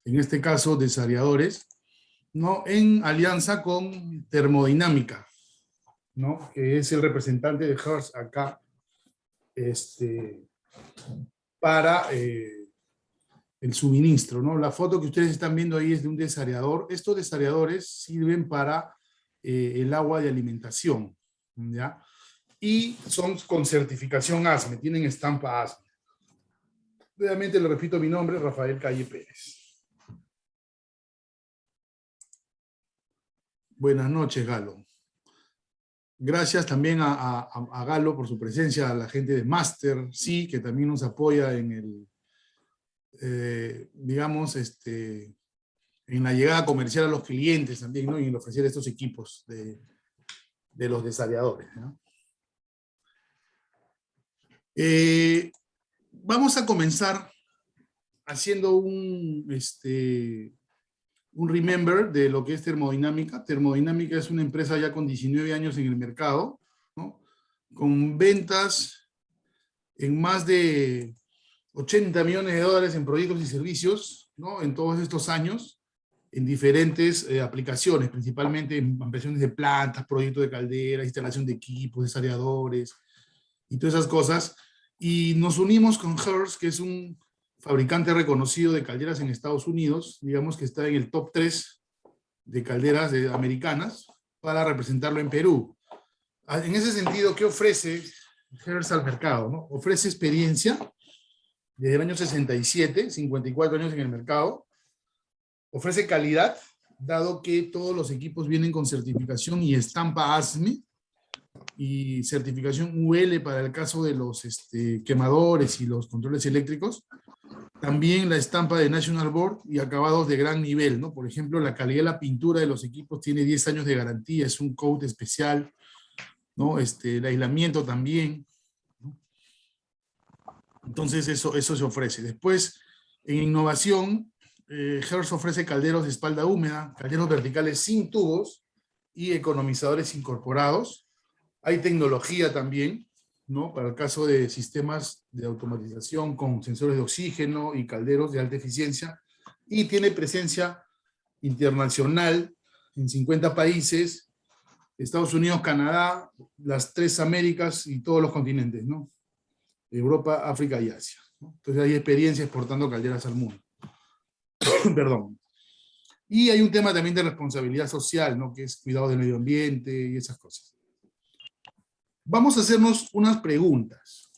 en este caso desariadores, ¿no? En alianza con Termodinámica, ¿no? Que es el representante de Hertz acá, para el suministro, ¿no? La foto que ustedes están viendo ahí es de un desareador. Estos desareadores sirven para el agua de alimentación, ¿ya? Y son con certificación ASME, tienen estampa ASME. Nuevamente le repito mi nombre, Rafael Calle Pérez. Buenas noches, Galo. Gracias también a Galo por su presencia, a la gente de Master, sí, que también nos apoya en el, digamos, en la llegada comercial a los clientes también, ¿no? Y en ofrecer estos equipos de los desaleadores, ¿no? Vamos a comenzar haciendo un remember de lo que es Termodinámica. Termodinámica es una empresa ya con 19 años en el mercado, ¿no? Con ventas en más de 80 millones de dólares en proyectos y servicios, ¿no? En todos estos años, en diferentes aplicaciones, principalmente en ampliaciones de plantas, proyectos de calderas, instalación de equipos, desariadores y todas esas cosas. Y nos unimos con Hertz, que es un fabricante reconocido de calderas en Estados Unidos, digamos que está en el top 3 de calderas americanas, para representarlo en Perú. En ese sentido, ¿qué ofrece Hertz al mercado, ¿no? Ofrece experiencia desde el año 67, 54 años en el mercado. Ofrece calidad, dado que todos los equipos vienen con certificación y estampa ASME, y certificación UL para el caso de los quemadores y los controles eléctricos. También la estampa de National Board y acabados de gran nivel, ¿no? Por ejemplo, la calidad de la pintura de los equipos tiene 10 años de garantía, es un coat especial, ¿no? El aislamiento también, ¿no? Entonces eso se ofrece. Después, en innovación, Hertz ofrece calderos de espalda húmeda, calderos verticales sin tubos y economizadores incorporados. Hay tecnología también, ¿no? Para el caso de sistemas de automatización con sensores de oxígeno y calderos de alta eficiencia, y tiene presencia internacional en 50 países, Estados Unidos, Canadá, las 3 Américas y todos los continentes, ¿no? Europa, África y Asia, ¿no? Entonces hay experiencia exportando calderas al mundo. Perdón. Y hay un tema también de responsabilidad social, ¿no? Que es cuidado del medio ambiente y esas cosas. Vamos a hacernos unas preguntas.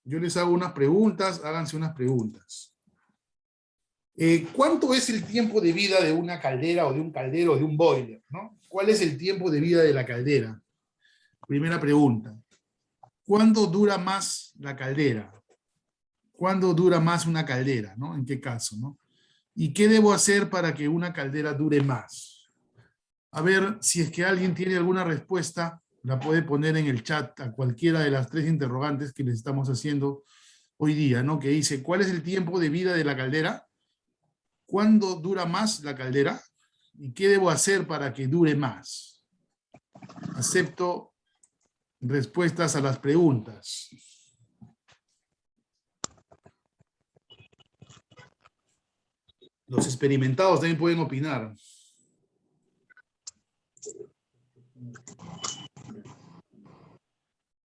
Yo les hago unas preguntas, háganse unas preguntas. ¿Cuánto es el tiempo de vida de una caldera o de un caldero o de un boiler, ¿no? ¿Cuál es el tiempo de vida de la caldera? Primera pregunta. ¿Cuándo dura más la caldera? ¿Cuándo dura más una caldera, ¿no? ¿En qué caso, no? ¿Y qué debo hacer para que una caldera dure más? A ver, si es que alguien tiene alguna respuesta, la puede poner en el chat a cualquiera de las 3 interrogantes que les estamos haciendo hoy día, ¿no? Que dice, ¿cuál es el tiempo de vida de la caldera? ¿Cuándo dura más la caldera? ¿Y qué debo hacer para que dure más? Acepto respuestas a las preguntas. Los experimentados también pueden opinar.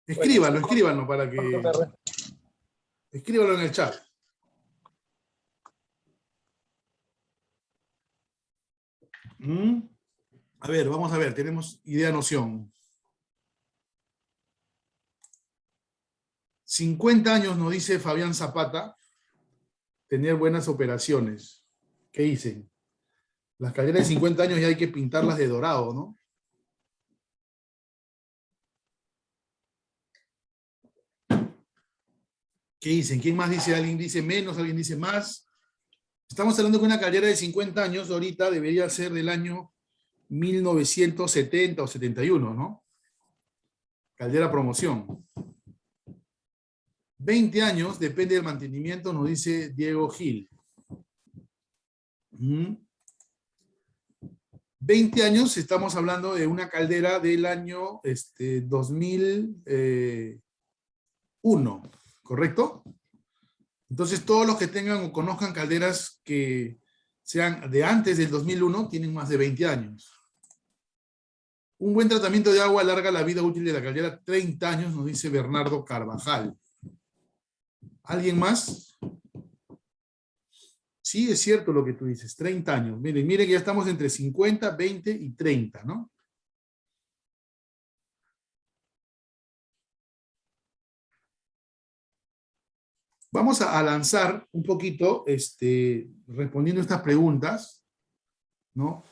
Escríbanlo para que... Escríbanlo en el chat. A ver, vamos a ver, tenemos idea, noción. 50 años, nos dice Fabián Zapata, tener buenas operaciones. ¿Qué dicen? Las calderas de 50 años ya hay que pintarlas de dorado, ¿no? ¿Qué dicen? ¿Quién más dice? ¿Alguien dice menos? ¿Alguien dice más? Estamos hablando que una caldera de 50 años ahorita debería ser del año 1970 o 71, ¿no? Caldera promoción. 20 años, depende del mantenimiento, nos dice Diego Gil. 20 años, estamos hablando de una caldera del año 2001, ¿correcto? Entonces, todos los que tengan o conozcan calderas que sean de antes del 2001, tienen más de 20 años. Un buen tratamiento de agua alarga la vida útil de la caldera 30 años, nos dice Bernardo Carvajal. ¿Alguien más? Sí, es cierto lo que tú dices, 30 años. Miren que ya estamos entre 50, 20 y 30, ¿no? Vamos a lanzar un poquito, respondiendo estas preguntas, ¿no?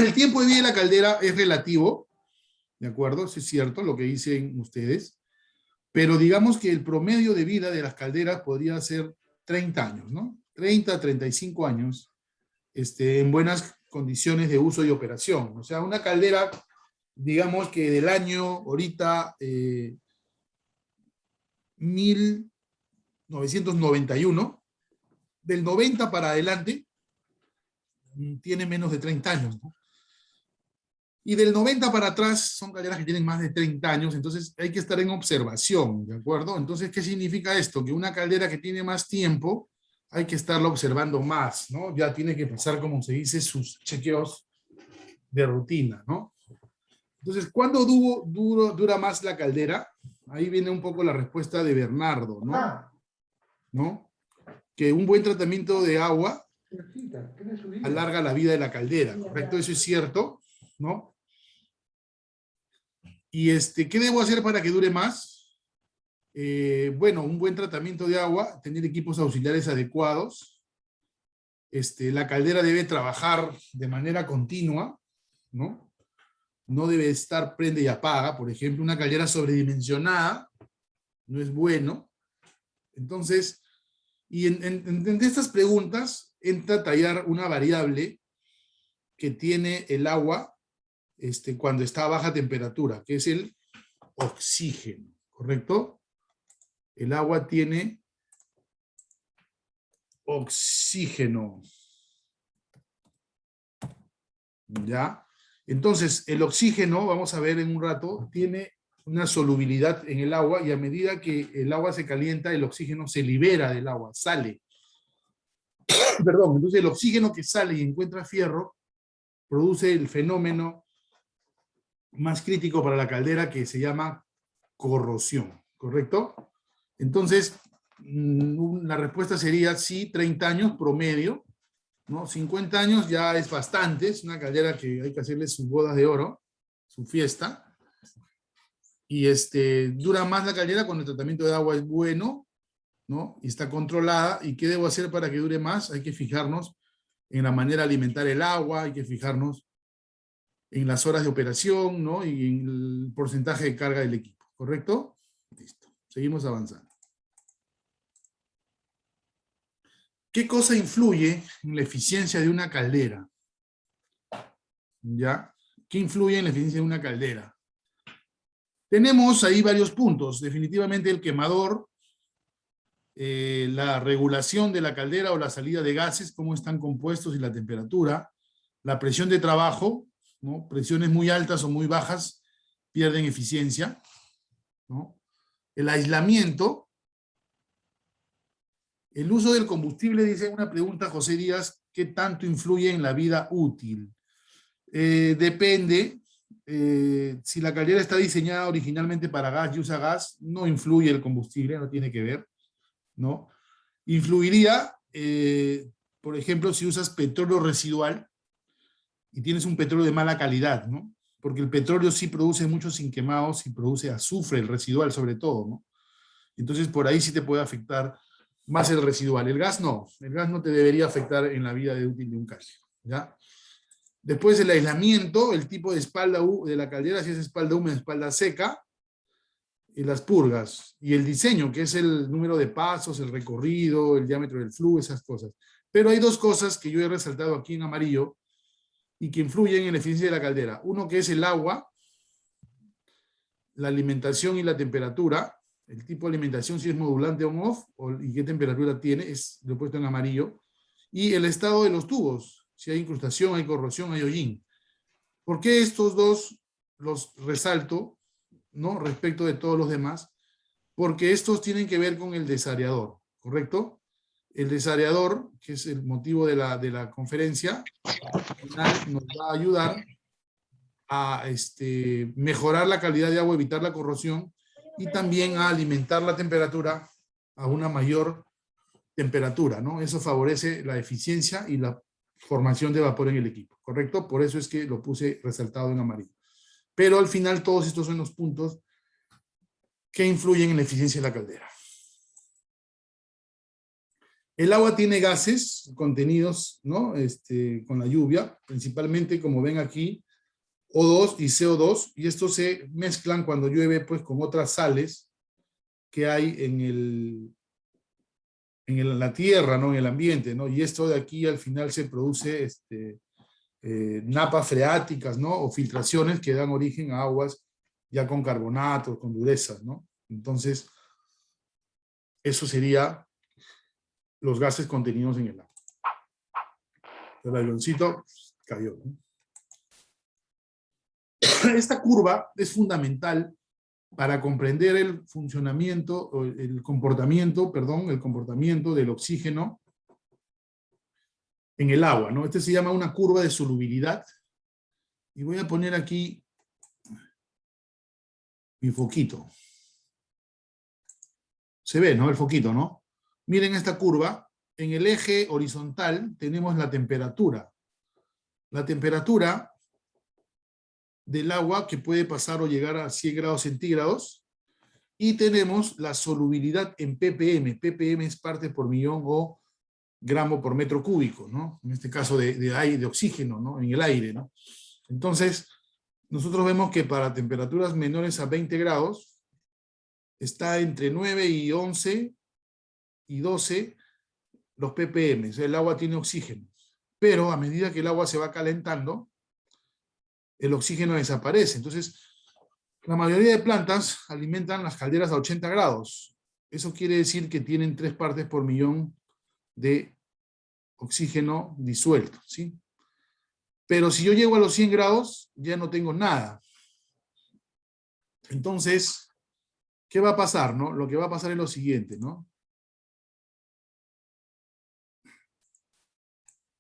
El tiempo de vida de la caldera es relativo, ¿de acuerdo? Eso es cierto, lo que dicen ustedes, pero digamos que el promedio de vida de las calderas podría ser 30 años, ¿no? 30, 35 años, en buenas condiciones de uso y operación. O sea, una caldera, digamos que del año, ahorita, 1991, del 90 para adelante, tiene menos de 30 años, ¿no? Y del 90 para atrás son calderas que tienen más de 30 años, entonces hay que estar en observación, ¿de acuerdo? Entonces, ¿qué significa esto? Que una caldera que tiene más tiempo, hay que estarla observando más, ¿no? Ya tiene que pasar, como se dice, sus chequeos de rutina, ¿no? Entonces, ¿cuándo dura más la caldera? Ahí viene un poco la respuesta de Bernardo, ¿no? ¿No? Que un buen tratamiento de agua alarga la vida de la caldera, ¿correcto? Eso es cierto, ¿no? ¿Y qué debo hacer para que dure más? Bueno, un buen tratamiento de agua, tener equipos auxiliares adecuados. La caldera debe trabajar de manera continua, ¿no? No debe estar prende y apaga. Por ejemplo, una caldera sobredimensionada no es bueno. Entonces, y en estas preguntas entra a tallar una variable que tiene el agua cuando está a baja temperatura, que es el oxígeno, ¿correcto? El agua tiene oxígeno. ¿Ya? Entonces, el oxígeno, vamos a ver en un rato, tiene una solubilidad en el agua y a medida que el agua se calienta, el oxígeno se libera del agua, sale. Perdón, entonces el oxígeno que sale y encuentra fierro produce el fenómeno más crítico para la caldera que se llama corrosión, ¿correcto? Entonces, la respuesta sería sí, 30 años promedio, ¿no? 50 años ya es bastante, es una caldera que hay que hacerle sus bodas de oro, su fiesta, y dura más la caldera cuando el tratamiento de agua es bueno, ¿no? Y está controlada. ¿Y qué debo hacer para que dure más? Hay que fijarnos en la manera de alimentar el agua, hay que fijarnos en las horas de operación, ¿no? Y en el porcentaje de carga del equipo, ¿correcto? Listo, seguimos avanzando. ¿Qué cosa influye en la eficiencia de una caldera? ¿Ya? ¿Qué influye en la eficiencia de una caldera? Tenemos ahí varios puntos. Definitivamente el quemador, la regulación de la caldera o la salida de gases, cómo están compuestos y la temperatura, la presión de trabajo, ¿no? Presiones muy altas o muy bajas pierden eficiencia, ¿no? El aislamiento, el uso del combustible, dice una pregunta José Díaz, ¿qué tanto influye en la vida útil? Depende. Si la caldera está diseñada originalmente para gas y usa gas, no influye el combustible, no tiene que ver, ¿no? Influiría, por ejemplo, si usas petróleo residual y tienes un petróleo de mala calidad, ¿no? Porque el petróleo sí produce muchos inquemados y produce azufre, el residual sobre todo, ¿no? Entonces por ahí sí te puede afectar más el residual. El gas no te debería afectar en la vida útil de un calcio, ¿ya? Después el aislamiento, el tipo de espalda de la caldera, si es espalda húmeda, espalda seca, y las purgas, y el diseño, que es el número de pasos, el recorrido, el diámetro del flujo, esas cosas. Pero hay dos cosas que yo he resaltado aquí en amarillo y que influyen en la eficiencia de la caldera. Uno que es el agua, la alimentación y la temperatura, el tipo de alimentación, si es modulante on-off, y qué temperatura tiene, lo he puesto en amarillo, y el estado de los tubos, si hay incrustación, hay corrosión, hay hollín. ¿Por qué estos dos los resalto, ¿no? Respecto de todos los demás? Porque estos tienen que ver con el desareador, ¿correcto? el desareador, que es el motivo de la conferencia, al final nos va a ayudar a mejorar la calidad de agua, evitar la corrosión y también a alimentar la temperatura a una mayor temperatura, ¿no? Eso favorece la eficiencia y la formación de vapor en el equipo, ¿correcto? Por eso es que lo puse resaltado en amarillo. Pero al final todos estos son los puntos que influyen en la eficiencia de la caldera. El agua tiene gases contenidos, ¿no? Con la lluvia, principalmente como ven aquí, O2 y CO2, y estos se mezclan cuando llueve pues con otras sales que hay en la tierra, ¿no? En el ambiente, ¿no? Y esto de aquí al final se produce napas freáticas, ¿no? O filtraciones que dan origen a aguas ya con carbonatos, con durezas, ¿no? Entonces, eso sería los gases contenidos en el agua. El avioncito cayó, ¿no? Esta curva es fundamental para comprender el funcionamiento, o el comportamiento del oxígeno en el agua, ¿no? Este se llama una curva de solubilidad. Y voy a poner aquí mi foquito. Se ve, ¿no? El foquito, ¿no? Miren esta curva. En el eje horizontal tenemos la temperatura. La temperatura del agua que puede pasar o llegar a 100 grados centígrados. Y tenemos la solubilidad en ppm. ppm es partes por millón o gramo por metro cúbico, ¿no? En este caso de oxígeno, ¿no? En el aire, ¿no? Entonces, nosotros vemos que para temperaturas menores a 20 grados está entre 9 y 11 y 12 los ppm. O sea, el agua tiene oxígeno. Pero a medida que el agua se va calentando, el oxígeno desaparece. Entonces, la mayoría de plantas alimentan las calderas a 80 grados. Eso quiere decir que tienen 3 partes por millón de oxígeno disuelto, ¿sí? Pero si yo llego a los 100 grados, ya no tengo nada. Entonces, ¿qué va a pasar, no? Lo que va a pasar es lo siguiente, ¿no?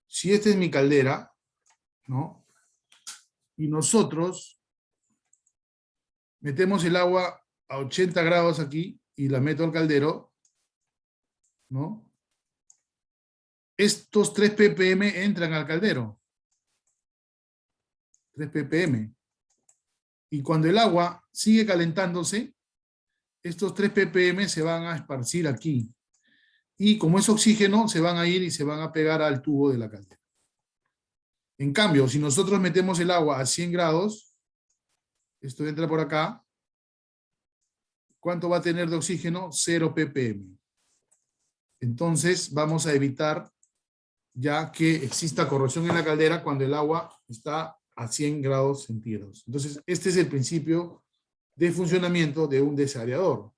Si esta es mi caldera, ¿no? Y nosotros metemos el agua a 80 grados aquí y la meto al caldero, ¿no? Estos 3 ppm entran al caldero. 3 ppm. Y cuando el agua sigue calentándose, estos 3 ppm se van a esparcir aquí. Y como es oxígeno, se van a ir y se van a pegar al tubo de la caldera. En cambio, si nosotros metemos el agua a 100 grados, esto entra por acá, ¿cuánto va a tener de oxígeno? 0 ppm. Entonces, vamos a evitar ya que exista corrosión en la caldera cuando el agua está a 100 grados centígrados. Entonces, este es el principio de funcionamiento de un desaerador.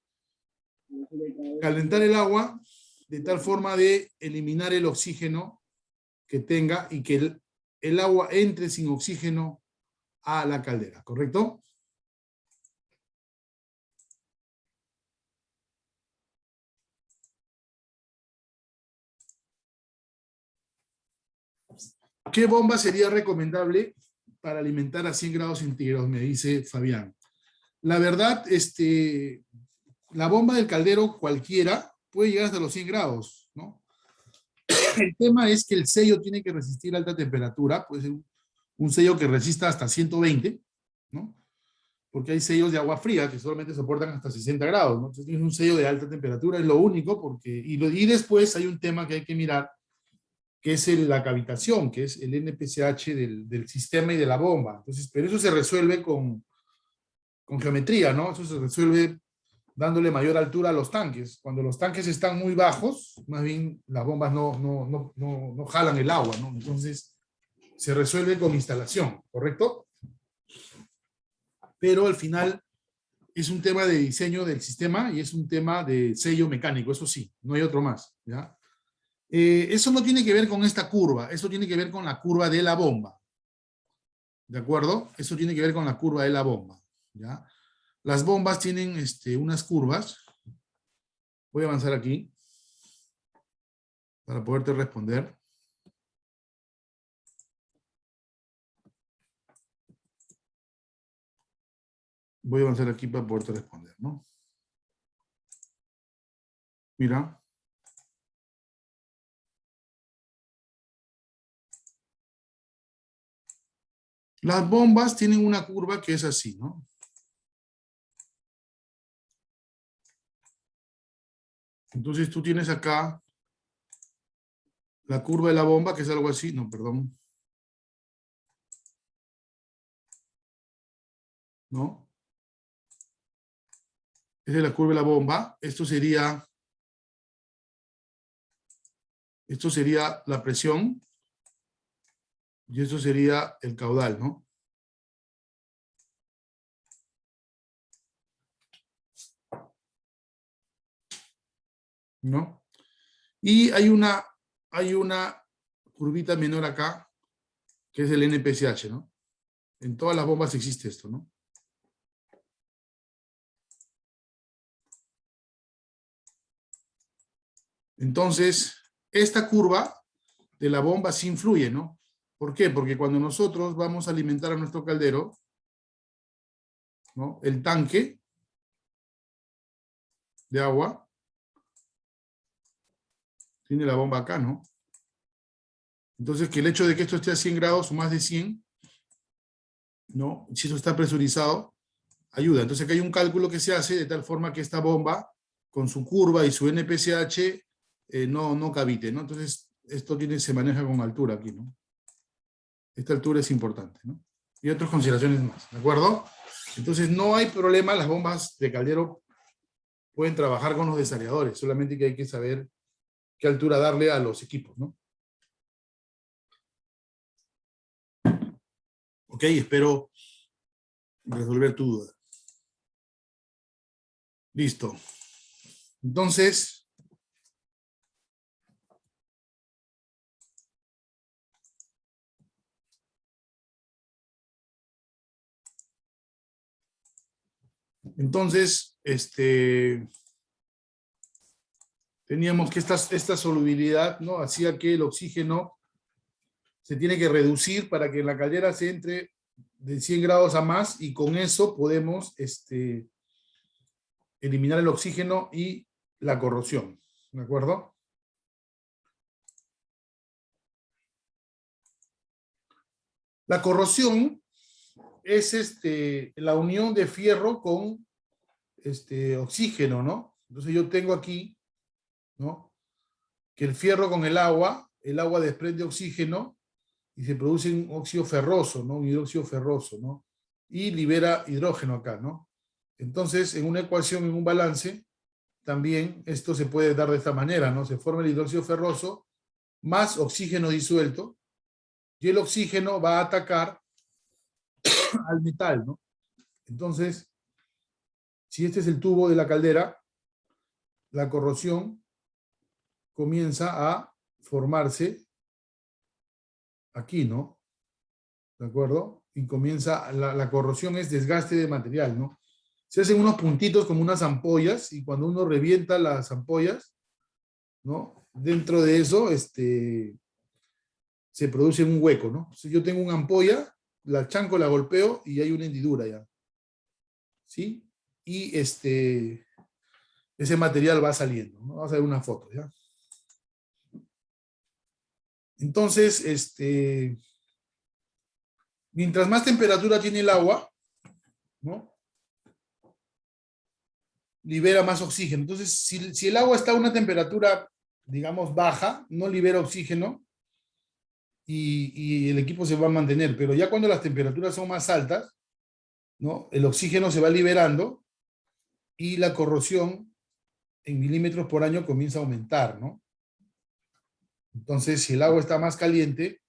Calentar el agua de tal forma de eliminar el oxígeno que tenga y que el agua entre sin oxígeno a la caldera, ¿correcto? ¿Qué bomba sería recomendable para alimentar a 100 grados centígrados? Me dice Fabián. La verdad, la bomba del caldero cualquiera puede llegar hasta los 100 grados, ¿no? El tema es que el sello tiene que resistir alta temperatura, puede ser un sello que resista hasta 120, ¿no? Porque hay sellos de agua fría que solamente soportan hasta 60 grados, ¿no? Entonces tienes un sello de alta temperatura, es lo único, y después hay un tema que hay que mirar, que es la cavitación, que es el NPCH del sistema y de la bomba. Entonces, pero eso se resuelve con geometría, ¿no? Eso se resuelve dándole mayor altura a los tanques. Cuando los tanques están muy bajos, más bien las bombas no jalan el agua, ¿no? Entonces, se resuelve con instalación, ¿correcto? Pero al final es un tema de diseño del sistema y es un tema de sello mecánico, eso sí, no hay otro más, ¿ya? Eso no tiene que ver con esta curva, eso tiene que ver con la curva de la bomba, ¿de acuerdo? Eso tiene que ver con la curva de la bomba, ¿ya? Las bombas tienen unas curvas. Voy a avanzar aquí. para poderte responder. Voy a avanzar aquí para poderte responder, ¿no? Mira. Las bombas tienen una curva que es así, ¿no? Entonces tú tienes acá la curva de la bomba, que es algo así. No, perdón. ¿No? Esa es la curva de la bomba. Esto sería la presión. Y esto sería el caudal, ¿no? ¿No? Y hay una curvita menor acá, que es el NPCH, ¿no? En todas las bombas existe esto, ¿no? Entonces, esta curva de la bomba sí influye, ¿no? ¿Por qué? Porque cuando nosotros vamos a alimentar a nuestro caldero, ¿no? El tanque de agua tiene la bomba acá, ¿no? Entonces, que el hecho de que esto esté a 100 grados o más de 100, ¿no? Si eso está presurizado, ayuda. Entonces, aquí hay un cálculo que se hace de tal forma que esta bomba, con su curva y su NPCH, no cavite, ¿no? Entonces, esto se maneja con altura aquí, ¿no? Esta altura es importante, ¿no? Y otras consideraciones más, ¿de acuerdo? Entonces, no hay problema, las bombas de caldero pueden trabajar con los desariadores, solamente que hay que saber qué altura darle a los equipos, ¿no? Ok, espero resolver tu duda. Listo. Entonces, teníamos que esta solubilidad, ¿no? Hacía que el oxígeno se tiene que reducir para que en la caldera se entre de 100 grados a más, y con eso podemos eliminar el oxígeno y la corrosión, ¿de acuerdo? La corrosión es la unión de fierro con oxígeno, ¿no? Entonces yo tengo aquí, ¿no? Que el fierro con el agua desprende oxígeno y se produce un óxido ferroso, ¿no? Un hidróxido ferroso, ¿no? Y libera hidrógeno acá, ¿no? Entonces, en una ecuación, en un balance, también esto se puede dar de esta manera, ¿no? Se forma el hidróxido ferroso más oxígeno disuelto, y el oxígeno va a atacar al metal, ¿no? Entonces, si este es el tubo de la caldera, la corrosión comienza a formarse aquí, ¿no? ¿De acuerdo? Y comienza, la corrosión es desgaste de material, ¿no? Se hacen unos puntitos como unas ampollas, y cuando uno revienta las ampollas, ¿no? Dentro de eso, se produce un hueco, ¿no? Si yo tengo una ampolla, la chanco, la golpeo y hay una hendidura ya, ¿sí? Y ese material va saliendo, ¿no? Vamos a ver una foto, ¿ya? Entonces, mientras más temperatura tiene el agua, ¿no? Libera más oxígeno. Entonces, si el agua está a una temperatura, digamos, baja, no libera oxígeno, y el equipo se va a mantener. Pero ya cuando las temperaturas son más altas, ¿no? El oxígeno se va liberando y la corrosión en milímetros por año comienza a aumentar, ¿no? Entonces, si el agua está más caliente,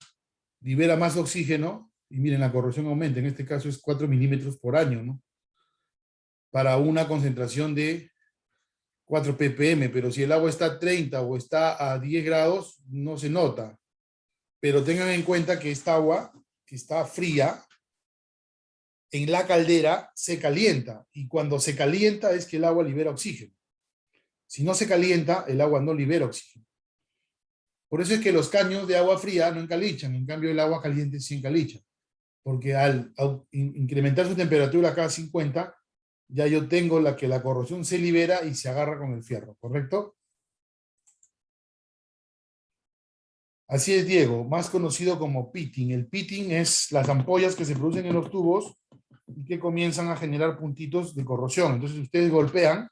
libera más oxígeno, y miren, la corrosión aumenta. En este caso es 4 milímetros por año, ¿no? Para una concentración de 4 ppm, pero si el agua está a 30 o está a 10 grados, no se nota. Pero tengan en cuenta que esta agua, que está fría, en la caldera se calienta, y cuando se calienta es que el agua libera oxígeno. Si no se calienta, el agua no libera oxígeno. Por eso es que los caños de agua fría no encalichan, en cambio el agua caliente sí encalicha, porque al incrementar su temperatura a cada 50, ya yo tengo que la corrosión se libera y se agarra con el fierro, ¿correcto? Así es, Diego, más conocido como pitting. El pitting es las ampollas que se producen en los tubos y que comienzan a generar puntitos de corrosión. Entonces ustedes golpean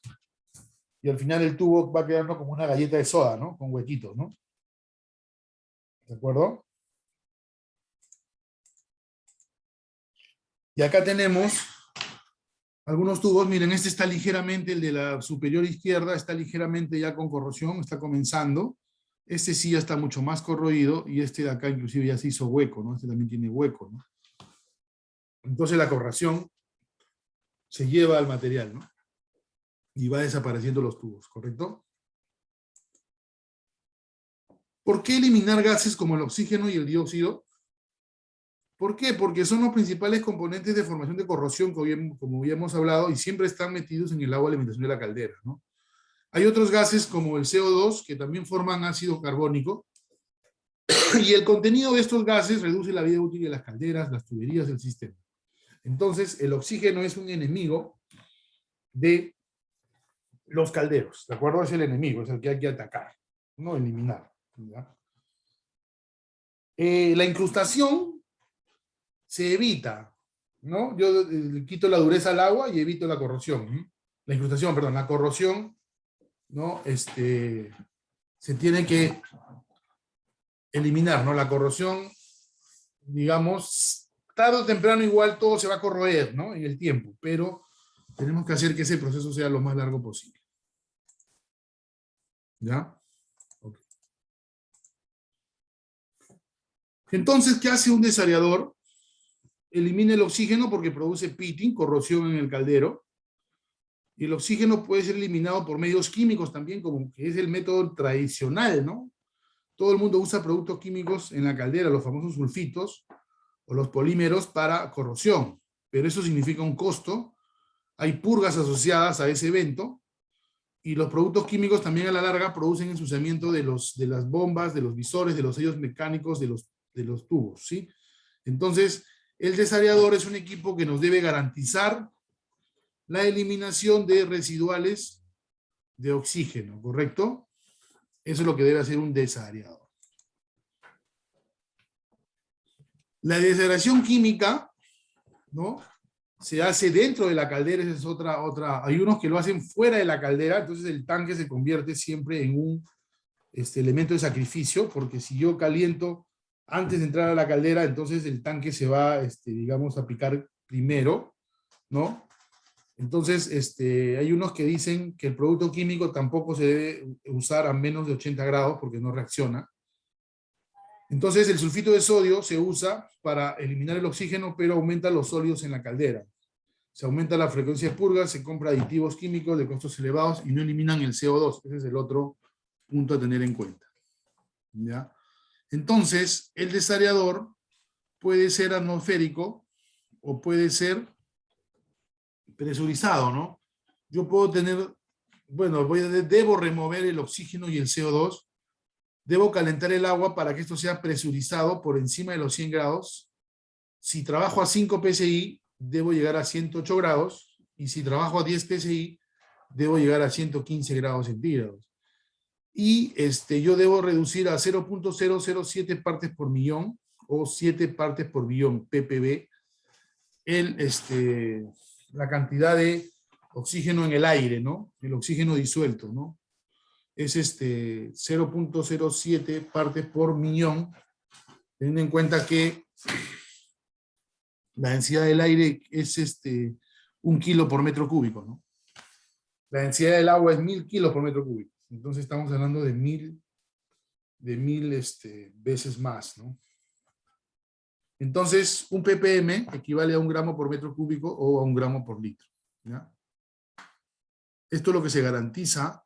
y al final el tubo va quedando como una galleta de soda, ¿no? Con huequitos, ¿no? ¿De acuerdo? Y acá tenemos algunos tubos. Miren, este está ligeramente, el de la superior izquierda, está ligeramente ya con corrosión, está comenzando. Este sí ya está mucho más corroído y este de acá inclusive ya se hizo hueco, ¿no? Este también tiene hueco, ¿no? Entonces la corrosión se lleva al material, ¿no? Y va desapareciendo los tubos, ¿correcto? ¿Por qué eliminar gases como el oxígeno y el dióxido? ¿Por qué? Porque son los principales componentes de formación de corrosión, como ya hemos hablado, y siempre están metidos en el agua de alimentación de la caldera, ¿no? Hay otros gases como el CO2 que también forman ácido carbónico, y el contenido de estos gases reduce la vida útil de las calderas, las tuberías del sistema. Entonces, el oxígeno es un enemigo de los calderos, ¿de acuerdo? Es el enemigo, es el que hay que atacar, no eliminar, ¿ya? La incrustación se evita, ¿no? Yo le quito la dureza al agua y evito la corrosión, ¿no? La incrustación, perdón, la corrosión, ¿no? Se tiene que eliminar, ¿no? La corrosión, digamos, tarde o temprano igual todo se va a corroer, ¿no? En el tiempo, pero tenemos que hacer que ese proceso sea lo más largo posible. ¿Ya? Okay. Entonces, ¿qué hace un desaerador? Elimina el oxígeno porque produce pitting, corrosión en el caldero. Y el oxígeno puede ser eliminado por medios químicos también, como que es el método tradicional, ¿no? Todo el mundo usa productos químicos en la caldera, los famosos sulfitos o los polímeros para corrosión, pero eso significa un costo. Hay purgas asociadas a ese evento y los productos químicos también a la larga producen ensuciamiento de las bombas, de los visores, de los sellos mecánicos, de los tubos, ¿sí? Entonces, el desaerador es un equipo que nos debe garantizar la eliminación de residuales de oxígeno, ¿correcto? Eso es lo que debe hacer un desaerador. La desaeración química, ¿no? Se hace dentro de la caldera, esa es otra. Hay unos que lo hacen fuera de la caldera, entonces el tanque se convierte siempre en un elemento de sacrificio, porque si yo caliento antes de entrar a la caldera, entonces el tanque se va, digamos, a picar primero, ¿no? Entonces, hay unos que dicen que el producto químico tampoco se debe usar a menos de 80 grados porque no reacciona. Entonces, el sulfito de sodio se usa para eliminar el oxígeno, pero aumenta los sólidos en la caldera. Se aumenta la frecuencia de purgas, se compra aditivos químicos de costos elevados y no eliminan el CO2. Ese es el otro punto a tener en cuenta, ¿ya? Entonces, el desaerador puede ser atmosférico o puede ser presurizado, ¿no? Yo puedo tener, bueno, debo remover el oxígeno y el CO2, debo calentar el agua para que esto sea presurizado por encima de los 100 grados. Si trabajo a 5 psi, debo llegar a 108 grados, y si trabajo a 10 psi, debo llegar a 115 grados centígrados. Y yo debo reducir a 0.007 partes por millón o 7 partes por billón, ppb, la cantidad de oxígeno en el aire, ¿no? El oxígeno disuelto, ¿no? Es 0.07 partes por millón, teniendo en cuenta que la densidad del aire es 1 kilo por metro cúbico, ¿no? La densidad del agua es 1000 kilos por metro cúbico. Entonces estamos hablando de 1000 veces más, ¿no? Entonces, un ppm equivale a 1 gramo por metro cúbico o a 1 gramo por litro, ¿ya? Esto es lo que se garantiza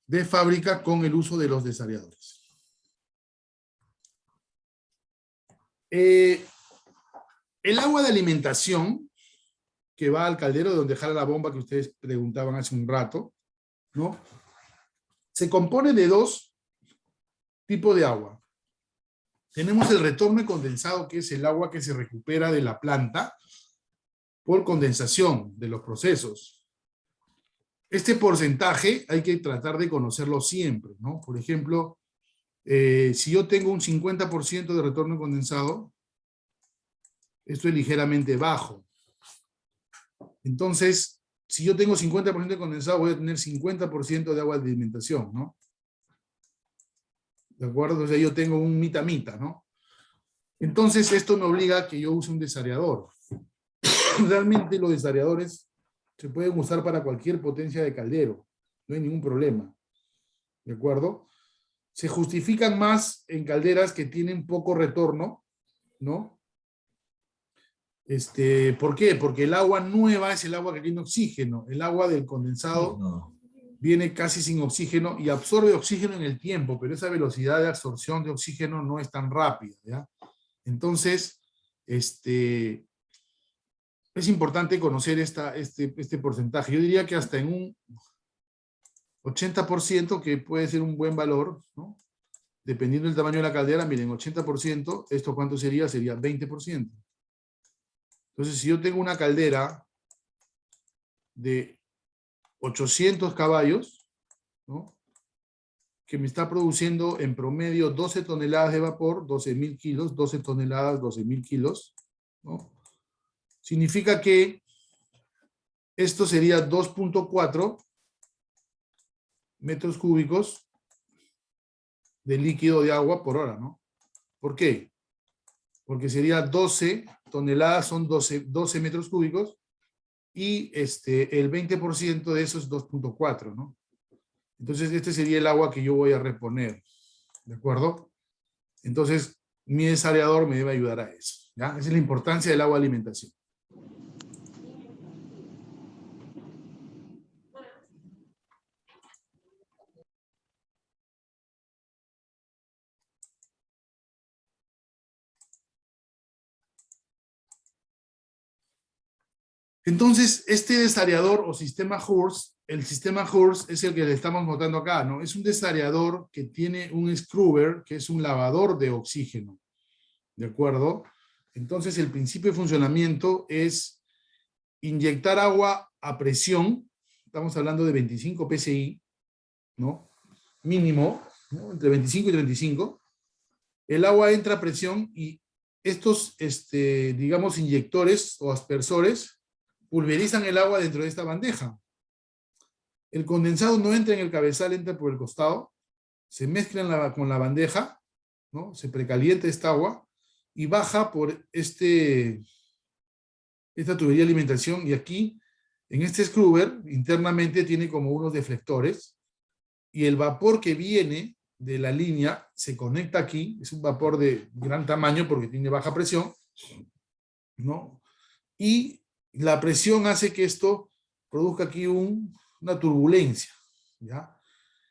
de fábrica con el uso de los desaeradores. El agua de alimentación que va al caldero de donde jala la bomba que ustedes preguntaban hace un rato, ¿no? Se compone de dos tipo de agua. Tenemos el retorno de condensado, que es el agua que se recupera de la planta por condensación de los procesos. Este porcentaje hay que tratar de conocerlo siempre, ¿no? Por ejemplo, si yo tengo un 50% de retorno de condensado, esto es ligeramente bajo. Entonces, si yo tengo 50% de condensado, voy a tener 50% de agua de alimentación, ¿no? ¿De acuerdo? O sea, yo tengo un mitad-mitad, ¿no? Entonces, esto me obliga a que yo use un desareador. Realmente los desareadores se pueden usar para cualquier potencia de caldero. No hay ningún problema. ¿De acuerdo? Se justifican más en calderas que tienen poco retorno, ¿no? ¿Por qué? Porque el agua nueva es el agua que tiene oxígeno. El agua del condensado viene casi sin oxígeno y absorbe oxígeno en el tiempo, pero esa velocidad de absorción de oxígeno no es tan rápida, ¿ya? Entonces, es importante conocer este porcentaje. Yo diría que hasta en un 80%, que puede ser un buen valor, ¿no? Dependiendo del tamaño de la caldera, miren, 80%, ¿esto cuánto sería? Sería 20%. Entonces, si yo tengo una caldera de 800 caballos, ¿no? Que me está produciendo en promedio 12 toneladas de vapor, 12.000 kilos, 12 toneladas, 12.000 kilos, ¿no? Significa que esto sería 2.4 metros cúbicos de líquido de agua por hora, ¿no? ¿Por qué? Porque sería 12 toneladas, son 12 metros cúbicos, y el 20% de eso es 2.4, ¿no? Entonces, este sería el agua que yo voy a reponer, ¿de acuerdo? Entonces, mi desareador me debe ayudar a eso, ¿ya? Esa es la importancia del agua de alimentación. Entonces, este desareador o sistema Hurst, el sistema Hurst es el que le estamos mostrando acá, ¿no? Es un desareador que tiene un scrubber, que es un lavador de oxígeno, ¿de acuerdo? Entonces, el principio de funcionamiento es inyectar agua a presión, estamos hablando de 25 psi, ¿no? Mínimo, ¿no? Entre 25 y 35. El agua entra a presión y estos, digamos, inyectores o aspersores pulverizan el agua dentro de esta bandeja. El condensado no entra en el cabezal, entra por el costado, se mezcla con la bandeja, ¿no? Se precalienta esta agua y baja por esta tubería de alimentación, y aquí, en este scrubber, internamente tiene como unos deflectores, y el vapor que viene de la línea se conecta aquí, es un vapor de gran tamaño porque tiene baja presión, ¿no? Y la presión hace que esto produzca aquí una turbulencia, ¿ya?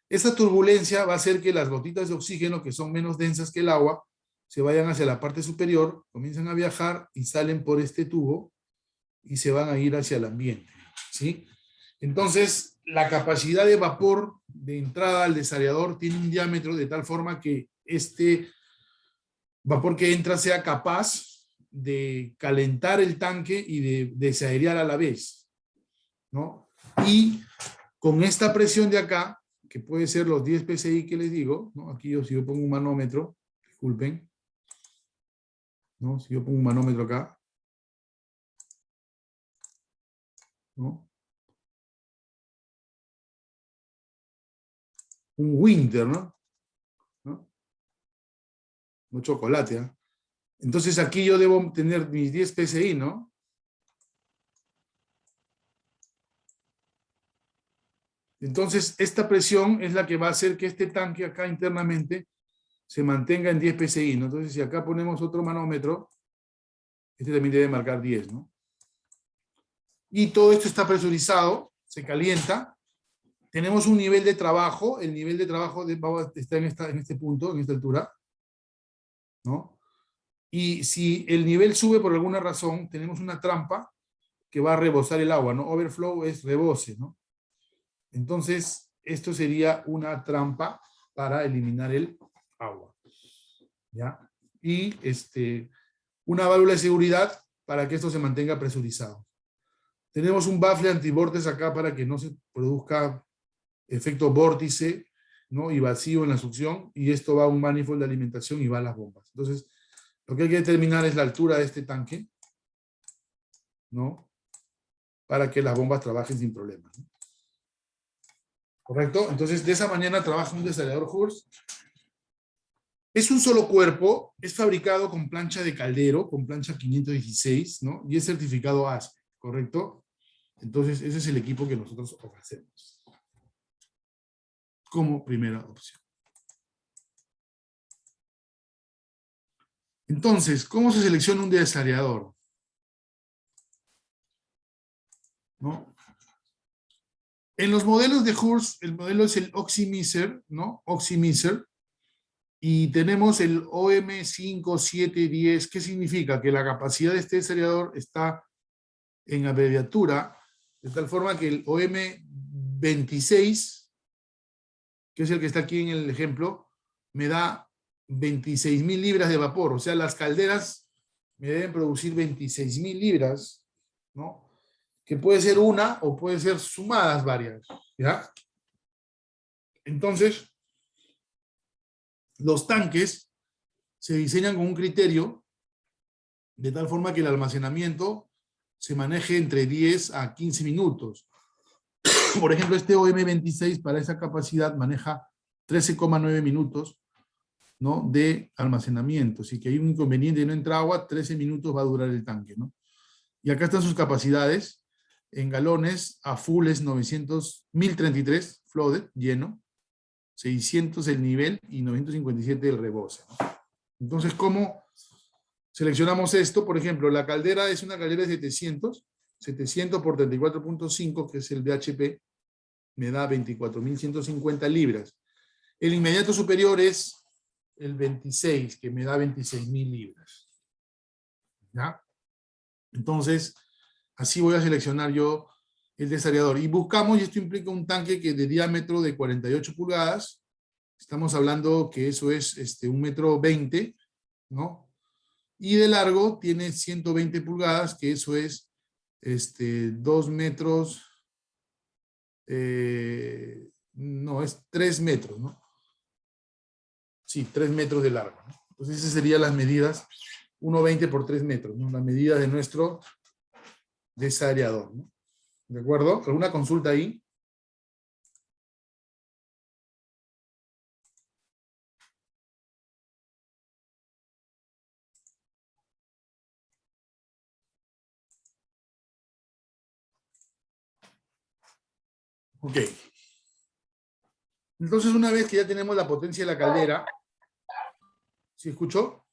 Esa turbulencia va a hacer que las gotitas de oxígeno, que son menos densas que el agua, se vayan hacia la parte superior, comienzan a viajar y salen por este tubo y se van a ir hacia el ambiente, ¿sí? Entonces, la capacidad de vapor de entrada al desareador tiene un diámetro de tal forma que este vapor que entra sea capaz de calentar el tanque y de desaerear a la vez, ¿no? Y con esta presión de acá, que puede ser los 10 psi que les digo, ¿no? Aquí si yo pongo un manómetro, disculpen, ¿no? Si yo pongo un manómetro acá, ¿no? Un Winter, ¿no? No chocolate, ¿eh? Entonces aquí yo debo tener mis 10 psi, ¿no? Entonces esta presión es la que va a hacer que este tanque acá internamente se mantenga en 10 psi, ¿no? Entonces si acá ponemos otro manómetro, este también debe marcar 10, ¿no? Y todo esto está presurizado, se calienta. Tenemos un nivel de trabajo, el nivel de trabajo está en este punto, en esta altura, ¿no? Y si el nivel sube por alguna razón, tenemos una trampa que va a rebosar el agua, ¿no? Overflow es rebose, ¿no? Entonces, esto sería una trampa para eliminar el agua. ¿Ya? Y una válvula de seguridad para que esto se mantenga presurizado. Tenemos un bafle antivórtice acá para que no se produzca efecto vórtice, ¿no? Y vacío en la succión, y esto va a un manifold de alimentación y va a las bombas. Entonces, lo que hay que determinar es la altura de este tanque, ¿no? Para que las bombas trabajen sin problemas, ¿no? ¿Correcto? Entonces, de esa manera trabaja un desalador Hurst. Es un solo cuerpo, es fabricado con plancha de caldero, con plancha 516, ¿no? Y es certificado ASME, ¿correcto? Entonces, ese es el equipo que nosotros ofrecemos como primera opción. Entonces, ¿cómo se selecciona un desalador? ¿No? En los modelos de Hurst, el modelo es el Oximeter, ¿no? Oximeter. Y tenemos el OM5710. ¿Qué significa? Que la capacidad de este desarrollador está en abreviatura, de tal forma que el OM26, que es el que está aquí en el ejemplo, me da 26.000 libras de vapor. O sea, las calderas me deben producir 26.000 libras, ¿no? Que puede ser una o puede ser sumadas varias, ¿ya? Entonces, los tanques se diseñan con un criterio de tal forma que el almacenamiento se maneje entre 10 a 15 minutos. Por ejemplo, este OM26 para esa capacidad maneja 13,9 minutos, ¿no? De almacenamiento. Si que hay un inconveniente y no entra agua, 13 minutos va a durar el tanque, ¿no? Y acá están sus capacidades. En galones, a full es 1033 flooded, lleno, 600 el nivel y 957 el rebose, ¿no? Entonces, ¿cómo seleccionamos esto? Por ejemplo, la caldera es una caldera de 700 por 34.5, que es el BHP, me da 24.150 libras. El inmediato superior es el 26, que me da 26.000 libras. ¿Ya? Entonces, así voy a seleccionar yo el desariador. Y buscamos, y esto implica un tanque que de diámetro de 48 pulgadas, estamos hablando que eso es 1,20 m, ¿no? Y de largo tiene 120 pulgadas, que eso es 2 metros, no, es 3 metros, ¿no? Sí, 3 metros de largo, ¿no? Entonces esas serían las medidas, 1,20 por 3 metros, ¿no? La medida de nuestro desariador, ¿no? ¿De acuerdo? ¿Alguna consulta ahí? Ok. Entonces, una vez que ya tenemos la potencia de la caldera, ¿sí escuchó?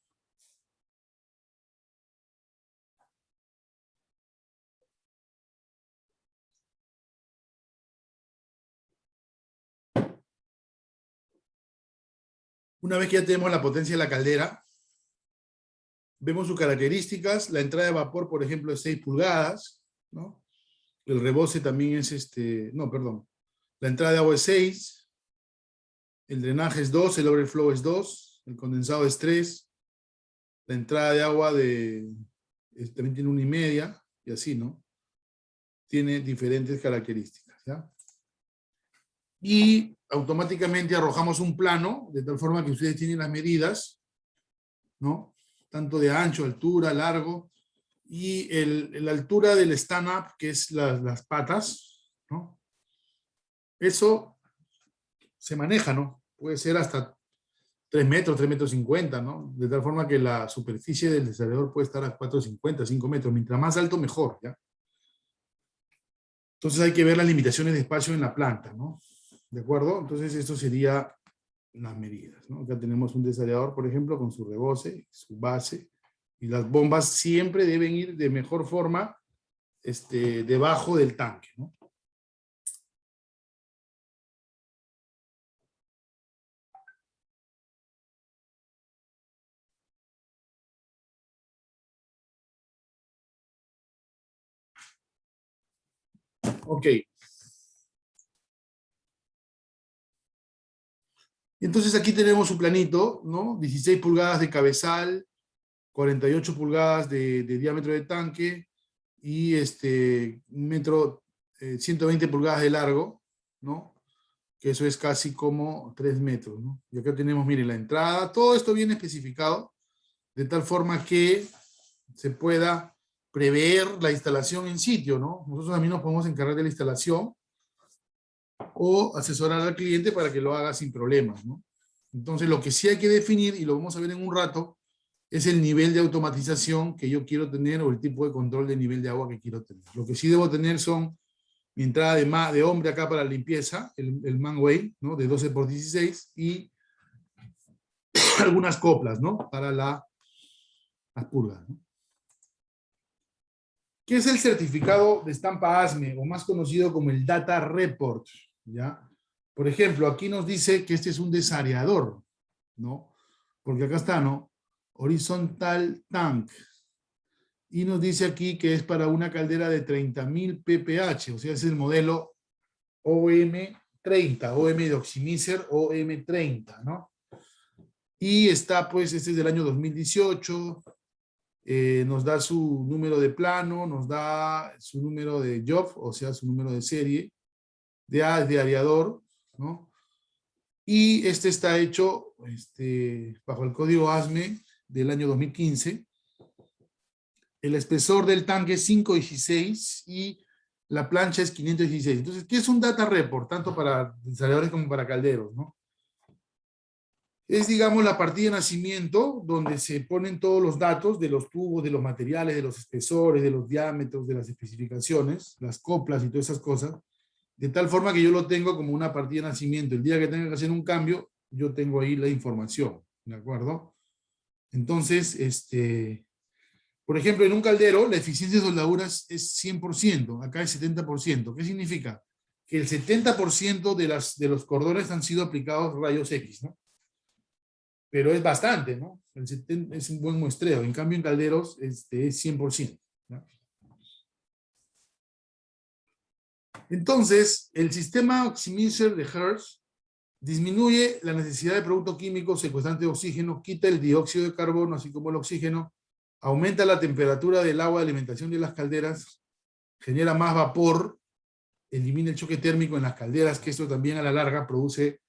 Una vez que ya tenemos la potencia de la caldera, vemos sus características. La entrada de vapor, por ejemplo, es 6 pulgadas, ¿no? El rebose también es no, perdón. La entrada de agua es 6, el drenaje es 2, el overflow es 2, el condensado es 3, la entrada de agua también tiene 1,5, y así, ¿no? Tiene diferentes características, ¿ya? Y automáticamente arrojamos un plano, de tal forma que ustedes tienen las medidas, ¿no? Tanto de ancho, altura, largo, y la altura del stand-up, que es las patas, ¿no? Eso se maneja, ¿no? Puede ser hasta 3 metros, 3 metros 50, ¿no? De tal forma que la superficie del desarrollador puede estar a 4,50, 5 metros. Mientras más alto, mejor, ¿ya? Entonces hay que ver las limitaciones de espacio en la planta, ¿no? ¿De acuerdo? Entonces esto sería las medidas, ¿no? Acá tenemos un desarrollador, por ejemplo, con su rebose, su base, y las bombas siempre deben ir de mejor forma debajo del tanque, ¿no? Ok. Entonces aquí tenemos su planito, ¿no? 16 pulgadas de cabezal, 48 pulgadas de diámetro de tanque y un metro, 120 pulgadas de largo, ¿no? Que eso es casi como 3 metros, ¿no? Y acá tenemos, miren, la entrada, todo esto viene especificado de tal forma que se pueda prever la instalación en sitio, ¿no? Nosotros también nos podemos encargar de la instalación o asesorar al cliente para que lo haga sin problemas, ¿no? Entonces, lo que sí hay que definir, y lo vamos a ver en un rato, es el nivel de automatización que yo quiero tener o el tipo de control de nivel de agua que quiero tener. Lo que sí debo tener son mi entrada de hombre acá para limpieza, el manway, ¿no? De 12 por 16 y algunas coplas, ¿no? Para las purgas, ¿no? ¿Qué es el certificado de estampa ASME, o más conocido como el Data Report? ¿Ya? Por ejemplo, aquí nos dice que este es un desareador, ¿no? Porque acá está, ¿no? Horizontal Tank. Y nos dice aquí que es para una caldera de 30.000 pph, o sea, es el modelo OM30, OM de Oximizer OM30, ¿no? Y está, pues, este es del año 2018, nos da su número de plano, nos da su número de job, o sea, su número de serie, de areador, ¿no? Y este está hecho bajo el código ASME del año 2015. El espesor del tanque es 516 y la plancha es 516. Entonces, ¿qué es un data report? Tanto para desarrolladores como para calderos, ¿no? Es, digamos, la partida de nacimiento donde se ponen todos los datos de los tubos, de los materiales, de los espesores, de los diámetros, de las especificaciones, las coplas y todas esas cosas, de tal forma que yo lo tengo como una partida de nacimiento. El día que tenga que hacer un cambio, yo tengo ahí la información, ¿de acuerdo? Entonces, por ejemplo, en un caldero, la eficiencia de soldaduras es 100%, acá es 70%. ¿Qué significa? Que el 70% de los cordones han sido aplicados rayos X, ¿no? Pero es bastante, ¿no? Es un buen muestreo. En cambio, en calderos es 100%, ¿no? Entonces, el sistema Oximizer de Hertz disminuye la necesidad de productos químicos secuestrantes de oxígeno, quita el dióxido de carbono, así como el oxígeno, aumenta la temperatura del agua de alimentación de las calderas, genera más vapor, elimina el choque térmico en las calderas, que esto también a la larga produce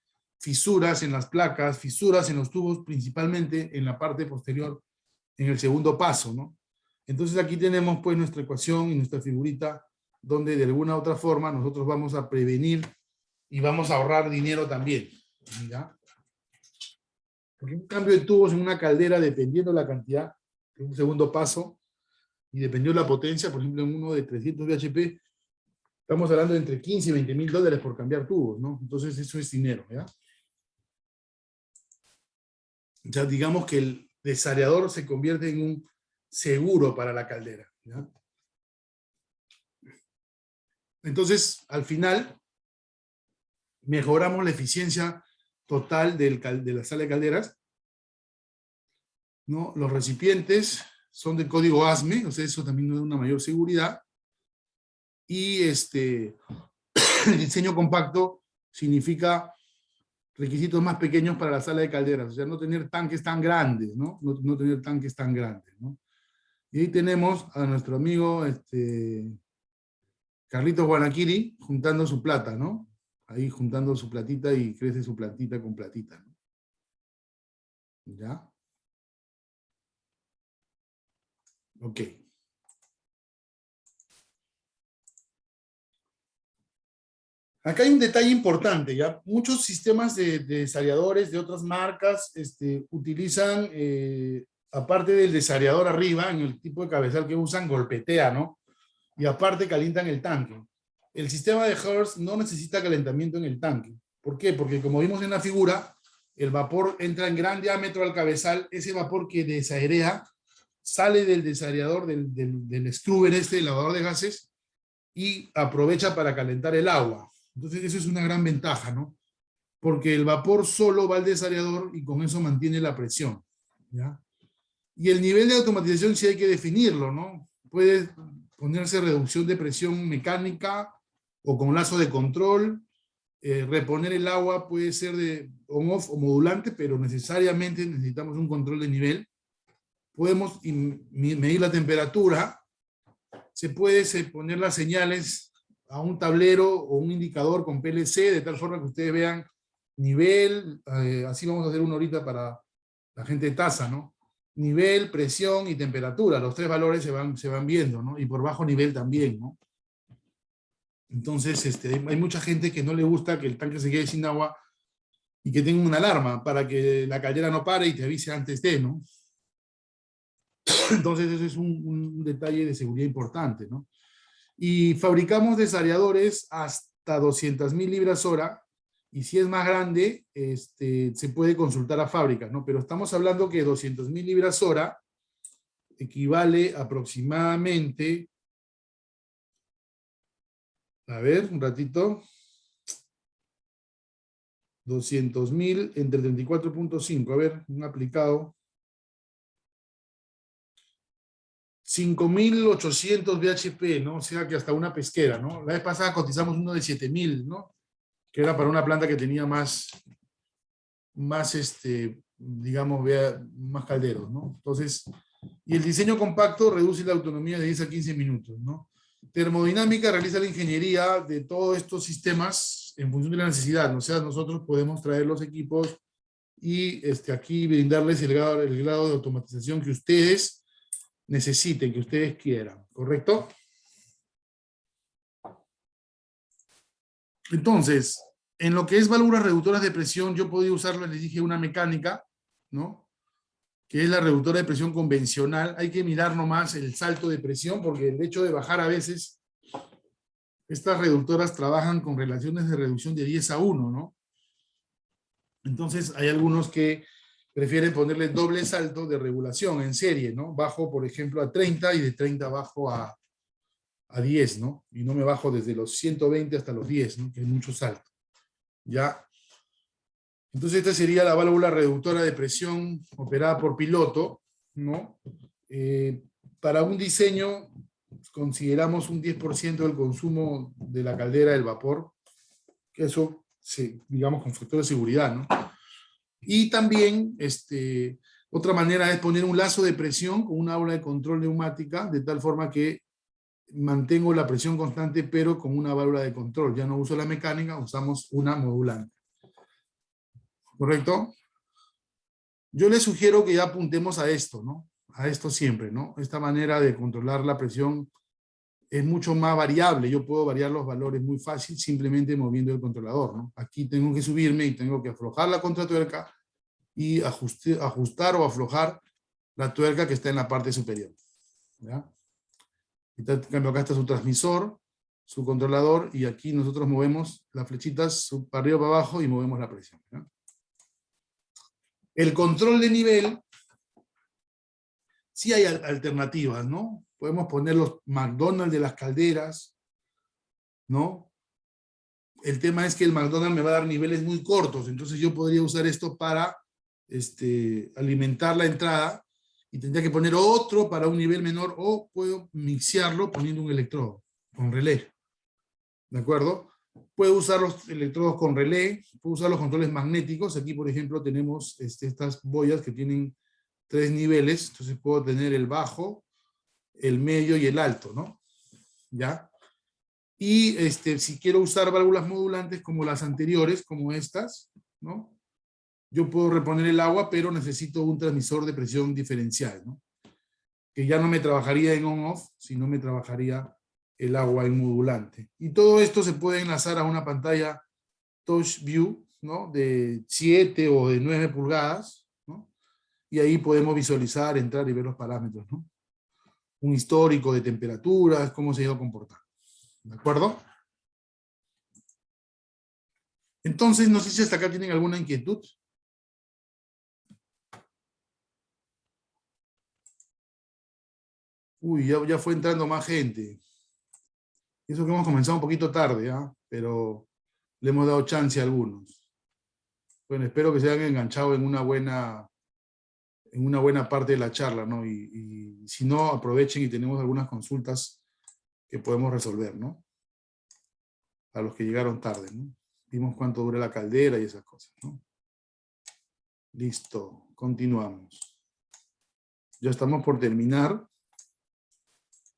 fisuras en las placas, fisuras en los tubos, principalmente en la parte posterior, en el segundo paso, ¿no? Entonces aquí tenemos pues nuestra ecuación y nuestra figurita, donde de alguna u otra forma nosotros vamos a prevenir y vamos a ahorrar dinero también, ¿ya? Porque un cambio de tubos en una caldera, dependiendo de la cantidad, en un segundo paso, y dependiendo de la potencia, por ejemplo en uno de 300 bhp, estamos hablando de entre 15 y 20.000 dólares por cambiar tubos, ¿no? Entonces eso es dinero, ¿ya? Ya digamos que el desareador se convierte en un seguro para la caldera, ¿ya? Entonces, al final, mejoramos la eficiencia total de la sala de calderas, ¿no? Los recipientes son de código ASME, o sea, eso también nos da una mayor seguridad. Y el diseño compacto significa requisitos más pequeños para la sala de calderas, o sea, no tener tanques tan grandes, ¿no? No tener tanques tan grandes, ¿no? Y ahí tenemos a nuestro amigo Carlitos Guanaquiri juntando su plata, ¿no? Ahí juntando su platita y crece su plantita con platita, ¿no? ¿Ya? Ok. Acá hay un detalle importante, ¿ya? Muchos sistemas de desareadores de otras marcas utilizan, aparte del desareador arriba, en el tipo de cabezal que usan, golpetea, ¿no? Y aparte calientan el tanque. El sistema de Hertz no necesita calentamiento en el tanque. ¿Por qué? Porque como vimos en la figura, el vapor entra en gran diámetro al cabezal, ese vapor que desairea sale del desaerador, del scrubber el lavador de gases, y aprovecha para calentar el agua. Entonces eso es una gran ventaja, ¿no? Porque el vapor solo va al desaerador y con eso mantiene la presión, ¿ya? Y el nivel de automatización sí hay que definirlo, ¿no? Puede ponerse reducción de presión mecánica o con lazo de control, reponer el agua puede ser de on-off o modulante, pero necesariamente necesitamos un control de nivel. Podemos medir la temperatura. Se puede poner las señales a un tablero o un indicador con PLC, de tal forma que ustedes vean nivel, así vamos a hacer uno ahorita para la gente de tasa, ¿no? Nivel, presión y temperatura, los tres valores se van viendo, ¿no? Y por bajo nivel también, ¿no? Entonces, hay mucha gente que no le gusta que el tanque se quede sin agua y que tenga una alarma para que la caldera no pare y te avise antes de, ¿no? Entonces, eso es un detalle de seguridad importante, ¿no? Y fabricamos desariadores hasta 200.000 libras hora, y si es más grande, se puede consultar a fábricas, ¿no? Pero estamos hablando que 200.000 libras hora equivale aproximadamente, a ver, un ratito, 200.000 entre 34.5, a ver, un aplicado, 5.800 bhp, ¿no? O sea que hasta una pesquera, ¿no? La vez pasada cotizamos uno de 7.000, ¿no? Que era para una planta que tenía más digamos, más calderos, ¿no? Entonces, y el diseño compacto reduce la autonomía de 10 a 15 minutos, ¿no? Termodinámica realiza la ingeniería de todos estos sistemas en función de la necesidad, ¿no? O sea, nosotros podemos traer los equipos y aquí brindarles el grado de automatización que ustedes necesiten, que ustedes quieran, ¿correcto? Entonces, en lo que es válvulas reductoras de presión, yo podía usarlo, les dije, una mecánica, ¿no? Que es la reductora de presión convencional. Hay que mirar nomás el salto de presión, porque el hecho de bajar a veces, estas reductoras trabajan con relaciones de reducción de 10 a 1, ¿no? Entonces, hay algunos que prefieren ponerle doble salto de regulación en serie, ¿no? Bajo, por ejemplo, a 30 y de 30 bajo a 10, ¿no? Y no me bajo desde los 120 hasta los 10, ¿no? Que es mucho salto. ¿Ya? Entonces esta sería la válvula reductora de presión operada por piloto, ¿no? Para un diseño consideramos un 10% del consumo de la caldera del vapor, que eso, digamos, con factor de seguridad, ¿no? Y también, otra manera es poner un lazo de presión con una válvula de control neumática, de tal forma que mantengo la presión constante, pero con una válvula de control. Ya no uso la mecánica, usamos una modulante. ¿Correcto? Yo les sugiero que ya apuntemos a esto, ¿no? A esto siempre, ¿no? Esta manera de controlar la presión es mucho más variable. Yo puedo variar los valores muy fácil simplemente moviendo el controlador, ¿no? Aquí tengo que subirme y tengo que aflojar la contratuerca y ajustar o aflojar la tuerca que está en la parte superior, ¿ya? En cambio, acá está su transmisor, su controlador, y aquí nosotros movemos las flechitas para arriba o para abajo y movemos la presión, ¿ya? El control de nivel, sí hay alternativas, ¿no? Podemos poner los McDonald's de las calderas, ¿no? El tema es que el McDonald's me va a dar niveles muy cortos, entonces yo podría usar esto para alimentar la entrada y tendría que poner otro para un nivel menor, o puedo mixearlo poniendo un electrodo con relé, ¿de acuerdo? Puedo usar los electrodos con relé, puedo usar los controles magnéticos. Aquí, por ejemplo, tenemos estas boyas que tienen 3 niveles, entonces puedo tener el bajo, el medio y el alto, ¿no? ¿Ya? Y si quiero usar válvulas modulantes como las anteriores, como estas, ¿no? Yo puedo reponer el agua, pero necesito un transmisor de presión diferencial, ¿no? Que ya no me trabajaría en on-off, sino me trabajaría el agua en modulante. Y todo esto se puede enlazar a una pantalla Touch View, ¿no? De 7 o de 9 pulgadas, ¿no? Y ahí podemos visualizar, entrar y ver los parámetros, ¿no? Un histórico de temperaturas, cómo se ha ido comportando. ¿De acuerdo? Entonces, no sé si hasta acá tienen alguna inquietud. Uy, ya fue entrando más gente. Eso que hemos comenzado un poquito tarde, ¿ah? Pero le hemos dado chance a algunos. Bueno, espero que se hayan enganchado en una buena parte de la charla, ¿no? Y si no, aprovechen y tenemos algunas consultas que podemos resolver, ¿no? A los que llegaron tarde, ¿no? Vimos cuánto dura la caldera y esas cosas, ¿no? Listo, continuamos. Ya estamos por terminar.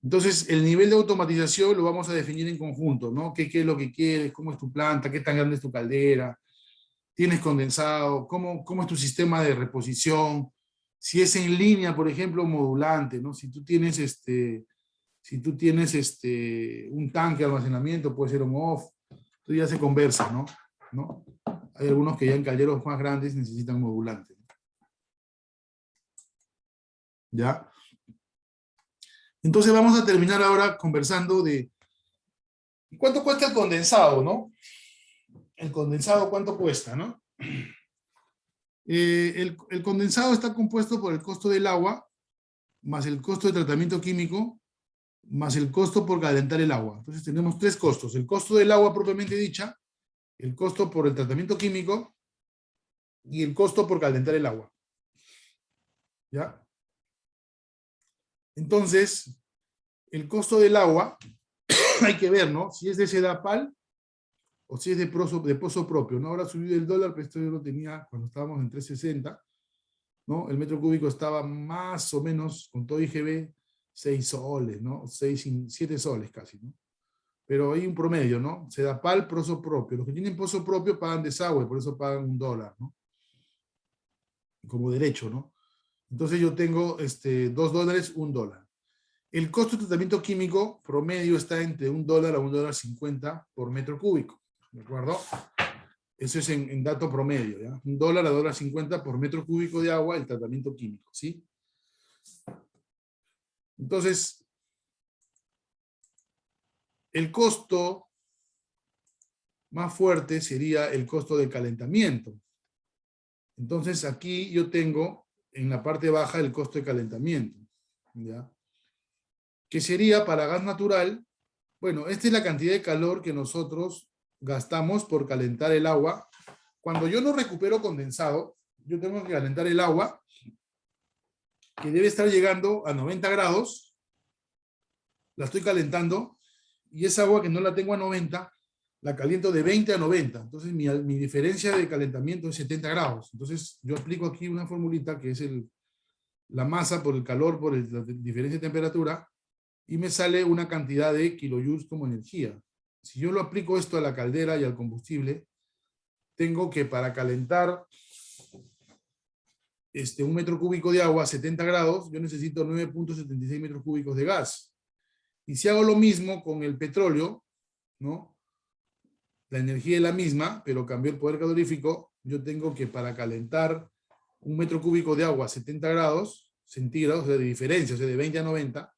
Entonces, el nivel de automatización lo vamos a definir en conjunto, ¿no? ¿Qué es lo que quieres? ¿Cómo es tu planta? ¿Qué tan grande es tu caldera? ¿Tienes condensado? ¿Cómo es tu sistema de reposición? Si es en línea, por ejemplo, modulante, ¿no? Si tú tienes un tanque de almacenamiento, puede ser on-off, entonces ya se conversa, ¿no? Hay algunos que ya en calderos más grandes necesitan modulante. ¿Ya? Entonces vamos a terminar ahora conversando de cuánto cuesta el condensado, ¿no? El condensado, ¿cuánto cuesta, no? El condensado está compuesto por el costo del agua, más el costo de tratamiento químico, más el costo por calentar el agua. Entonces tenemos tres costos. El costo del agua propiamente dicha, el costo por el tratamiento químico y el costo por calentar el agua. ¿Ya? Entonces, el costo del agua, hay que ver, ¿no? Si es de Sedapal o si es de pozo propio, ¿no? Ahora ha subido el dólar, pero esto yo lo tenía cuando estábamos en 3.60, ¿no? El metro cúbico estaba más o menos, con todo IGB, 6 soles, ¿no? 7 soles casi, ¿no? Pero hay un promedio, ¿no? Sedapal, pozo propio. Los que tienen pozo propio pagan desagüe, por eso pagan $1, ¿no? Como derecho, ¿no? Entonces yo tengo $2, $1. El costo de tratamiento químico promedio está entre $1 a $1.50 por metro cúbico, ¿de acuerdo? Eso es en dato promedio, ¿ya? $1 a $1.50 por metro cúbico de agua el tratamiento químico, ¿sí? Entonces, el costo más fuerte sería el costo de calentamiento. Entonces, aquí yo tengo en la parte baja el costo de calentamiento, ¿ya? Que sería para gas natural, bueno, esta es la cantidad de calor que nosotros gastamos por calentar el agua. Cuando yo no recupero condensado, yo tengo que calentar el agua, que debe estar llegando a 90 grados, la estoy calentando, y esa agua que no la tengo a 90, la caliento de 20 a 90. Entonces mi diferencia de calentamiento es 70 grados. Entonces yo aplico aquí una formulita que es la masa por el calor, por la diferencia de temperatura, y me sale una cantidad de kilojoules como energía. Si yo lo aplico esto a la caldera y al combustible, tengo que para calentar un metro cúbico de agua a 70 grados, yo necesito 9.76 metros cúbicos de gas. Y si hago lo mismo con el petróleo, ¿no? La energía es la misma, pero cambió el poder calorífico, yo tengo que para calentar un metro cúbico de agua a 70 grados centígrados, o sea, de diferencia, o sea, de 20 a 90,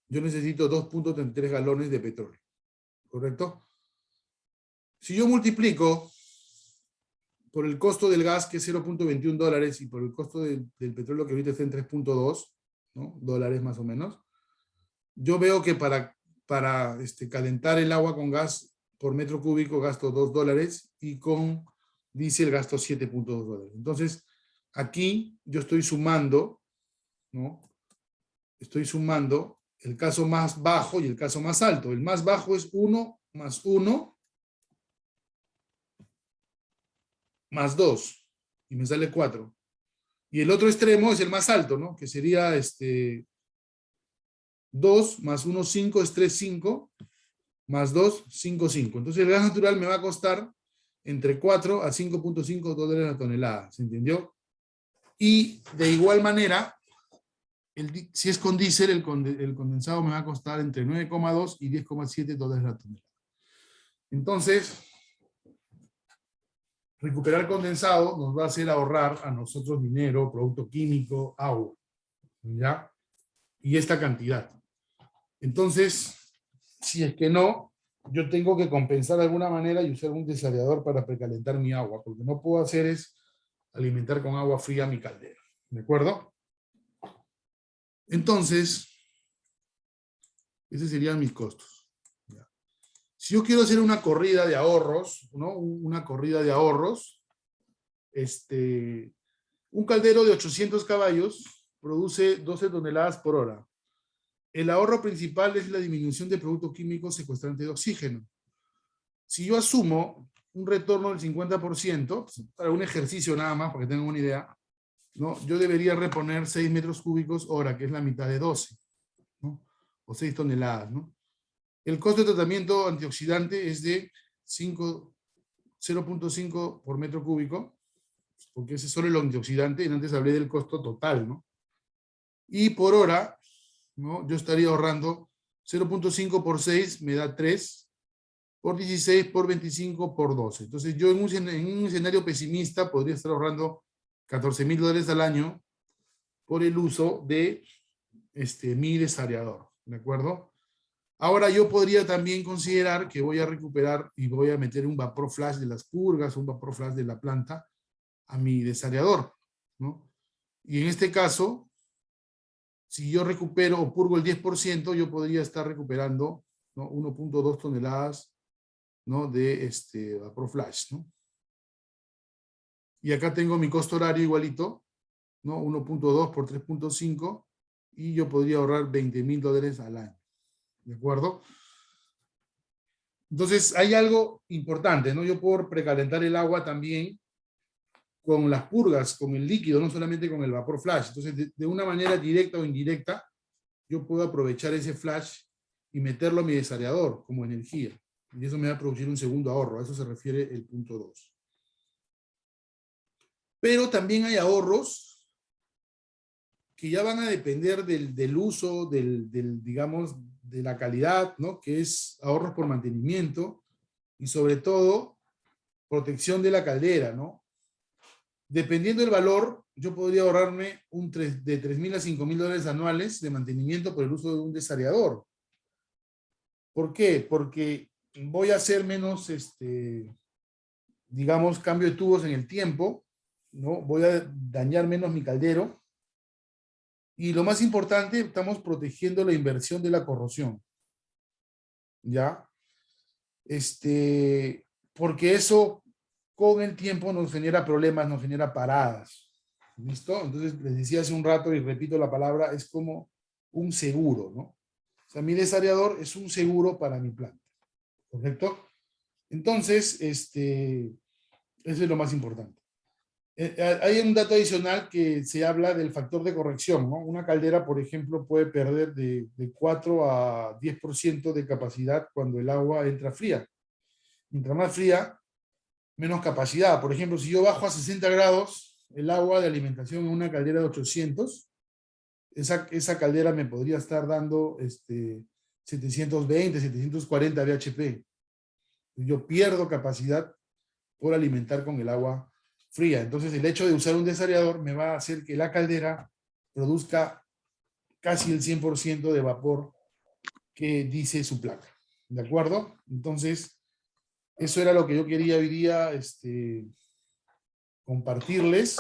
yo necesito 2.33 galones de petróleo. ¿Correcto? Si yo multiplico por el costo del gas, que es $0.21, y por el costo del petróleo, que ahorita está en 3.2, ¿no? Dólares más o menos, yo veo que para calentar el agua con gas por metro cúbico gasto $2 y con diésel gasto $7.2. Entonces, aquí yo estoy sumando, ¿no? Estoy sumando el caso más bajo y el caso más alto. El más bajo es 1 más 1 más 2, y me sale 4. Y el otro extremo es el más alto, ¿no? Que sería 2 más 1, 5 es 3, 5, más 2, 5, 5. Entonces el gas natural me va a costar entre 4 a 5.5 dólares la tonelada, ¿se entendió? Y de igual manera, si es con diésel, el condensado me va a costar entre 9,2 y 10,7 dólares la tonelada. Entonces, recuperar condensado nos va a hacer ahorrar a nosotros dinero, producto químico, agua, ¿ya? Y esta cantidad. Entonces, si es que no, yo tengo que compensar de alguna manera y usar un desalador para precalentar mi agua, porque no puedo hacer es alimentar con agua fría mi caldera, ¿de acuerdo? Entonces, esos serían mis costos. ¿Ya? Si yo quiero hacer una corrida de ahorros, ¿no? Una corrida de ahorros, un caldero de 800 caballos produce 12 toneladas por hora. El ahorro principal es la disminución de producto químico secuestrante de oxígeno. Si yo asumo un retorno del 50%, para un ejercicio nada más, para que tengan una idea, ¿no? Yo debería reponer 6 metros cúbicos hora, que es la mitad de 12, ¿no? O 6 toneladas, ¿no? El costo de tratamiento antioxidante es de 0.5 por metro cúbico, porque ese es solo el antioxidante, y antes hablé del costo total, ¿no? Y por hora, ¿no? Yo estaría ahorrando 0.5 por 6, me da 3, por 16, por 25, por 12. Entonces yo en un escenario pesimista podría estar ahorrando $14,000 al año por el uso de mi desariador, ¿de acuerdo? Ahora yo podría también considerar que voy a recuperar y voy a meter un vapor flash de las purgas, un vapor flash de la planta a mi desariador, ¿no? Y en este caso, si yo recupero o purgo el 10%, yo podría estar recuperando, ¿no? 1.2 toneladas, ¿no? De vapor flash, ¿no? Y acá tengo mi costo horario igualito, ¿no? 1.2 por 3.5, y yo podría ahorrar $20,000 al año, ¿de acuerdo? Entonces hay algo importante, ¿no? Yo puedo precalentar el agua también con las purgas, con el líquido, no solamente con el vapor flash. Entonces, de una manera directa o indirecta, yo puedo aprovechar ese flash y meterlo a mi desariador como energía. Y eso me va a producir un segundo ahorro. A eso se refiere el punto 2. Pero también hay ahorros que ya van a depender del uso, digamos, de la calidad, ¿no? Que es ahorros por mantenimiento y sobre todo protección de la caldera, ¿no? Dependiendo del valor, yo podría ahorrarme de 3,000 a 5,000 dólares anuales de mantenimiento por el uso de un desariador. ¿Por qué? Porque voy a hacer menos, digamos, cambio de tubos en el tiempo, ¿no? Voy a dañar menos mi caldero. Y lo más importante, estamos protegiendo la inversión de la corrosión. ¿Ya? Porque eso con el tiempo nos genera problemas, nos genera paradas. ¿Listo? Entonces les decía hace un rato y repito la palabra, es como un seguro, ¿no? O sea, mi desariador es un seguro para mi planta. ¿Correcto? Entonces, eso es lo más importante. Hay un dato adicional que se habla del factor de corrección, ¿no? Una caldera, por ejemplo, puede perder de 4 a 10% de capacidad cuando el agua entra fría. Mientras más fría, menos capacidad. Por ejemplo, si yo bajo a 60 grados el agua de alimentación en una caldera de 800, esa caldera me podría estar dando 720, 740 bhp. Yo pierdo capacidad por alimentar con el agua fría. Entonces el hecho de usar un desariador me va a hacer que la caldera produzca casi el 100% de vapor que dice su placa. ¿De acuerdo? Entonces, eso era lo que yo quería hoy día compartirles.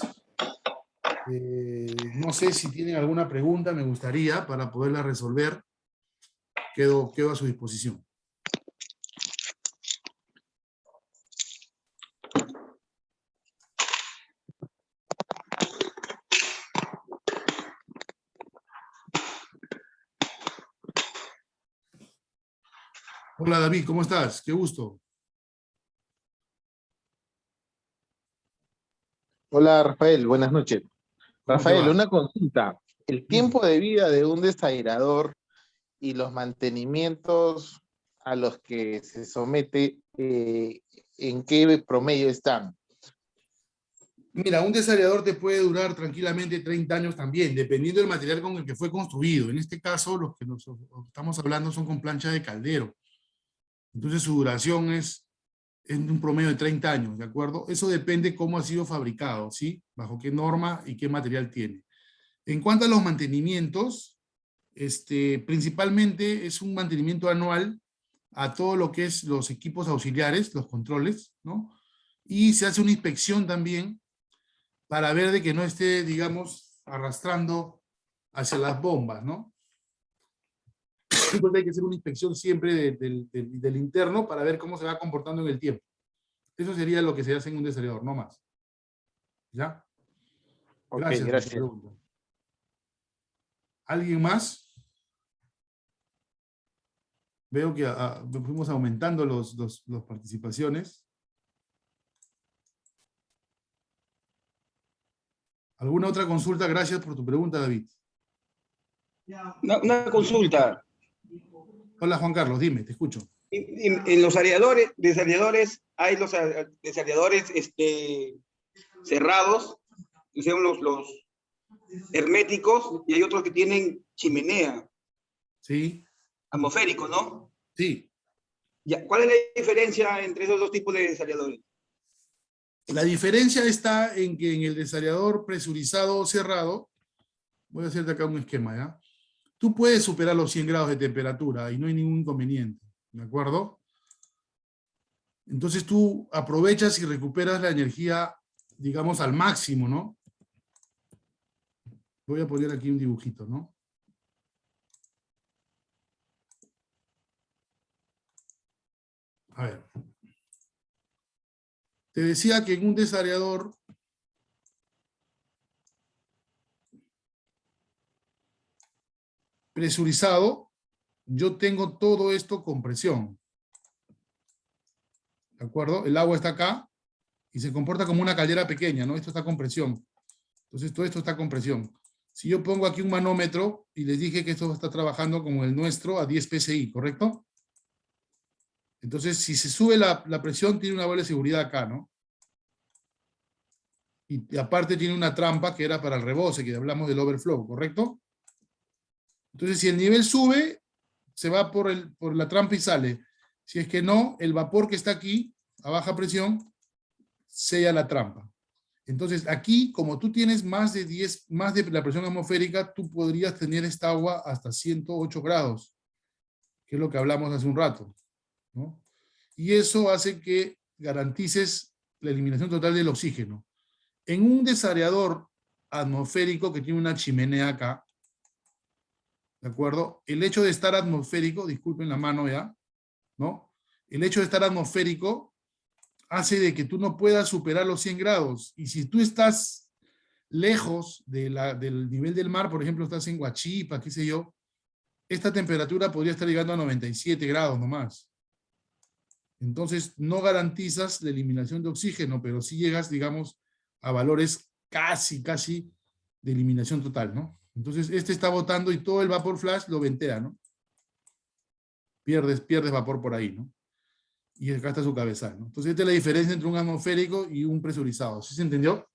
No sé si tienen alguna pregunta, me gustaría, para poderla resolver. Quedo a su disposición. Hola David, ¿cómo estás? Qué gusto. Hola Rafael, buenas noches. ¿Cómo te Rafael, va? una consulta. ¿El Dime. tiempo de vida de un desairador y los mantenimientos a los que se somete, en qué promedio están? Mira, un desariador te puede durar tranquilamente 30 años también, dependiendo del material con el que fue construido. En este caso, los que nos estamos hablando son con plancha de caldero. Entonces su duración es en un promedio de 30 años, ¿de acuerdo? Eso depende cómo ha sido fabricado, ¿sí? Bajo qué norma y qué material tiene. En cuanto a los mantenimientos, principalmente es un mantenimiento anual a todo lo que es los equipos auxiliares, los controles, ¿no? Y se hace una inspección también para ver de que no esté, digamos, arrastrando hacia las bombas, ¿no? Entonces hay que hacer una inspección siempre del interno para ver cómo se va comportando en el tiempo. Eso sería lo que se hace en un desarrollador, no más. ¿Ya? Ok, Gracias por tu gracias. pregunta. ¿Alguien más? Veo que fuimos aumentando las participaciones. ¿Alguna otra consulta? Gracias por tu pregunta, David. Una consulta. Hola, Juan Carlos, dime, te escucho. En los desaliadores hay los desaliadores cerrados, que son los herméticos, y hay otros que tienen chimenea, Sí, atmosférico, ¿no? sí. Ya, ¿cuál es la diferencia entre esos dos tipos de desaliadores? La diferencia está en que en el desaliador presurizado o cerrado, voy a hacerte acá un esquema, ¿ya? Tú puedes superar los 100 grados de temperatura y no hay ningún inconveniente, ¿de acuerdo? Entonces tú aprovechas y recuperas la energía, digamos, al máximo, ¿no? Voy a poner aquí un dibujito, ¿no? A ver. Te decía que en un desariador presurizado, yo tengo todo esto con presión. ¿De acuerdo? El agua está acá y se comporta como una caldera pequeña, ¿no? Esto está con presión. Entonces todo esto está con presión. Si yo pongo aquí un manómetro y les dije que esto está trabajando como el nuestro a 10 psi, ¿correcto? Entonces, si se sube la presión, tiene una válvula de seguridad acá, ¿no? Y aparte tiene una trampa que era para el rebose, que hablamos del overflow, ¿correcto? Entonces, si el nivel sube, se va por la trampa y sale. Si es que no, el vapor que está aquí, a baja presión, sella la trampa. Entonces, aquí, como tú tienes más de la presión atmosférica, tú podrías tener esta agua hasta 108 grados, que es lo que hablamos hace un rato, ¿no? Y eso hace que garantices la eliminación total del oxígeno. En un desaerador atmosférico que tiene una chimenea acá, ¿de acuerdo? El hecho de estar atmosférico, disculpen la mano ya, ¿no? El hecho de estar atmosférico hace de que tú no puedas superar los 100 grados. Y si tú estás lejos del nivel del mar, por ejemplo, estás en Huachipa, qué sé yo, esta temperatura podría estar llegando a 97 grados nomás. Entonces, no garantizas la eliminación de oxígeno, pero sí llegas, digamos, a valores casi de eliminación total, ¿no? Entonces, este está botando y todo el vapor flash lo ventea, ¿no? Pierdes vapor por ahí, ¿no? Y acá está su cabezal, ¿no? Entonces, esta es la diferencia entre un atmosférico y un presurizado. ¿Sí se entendió?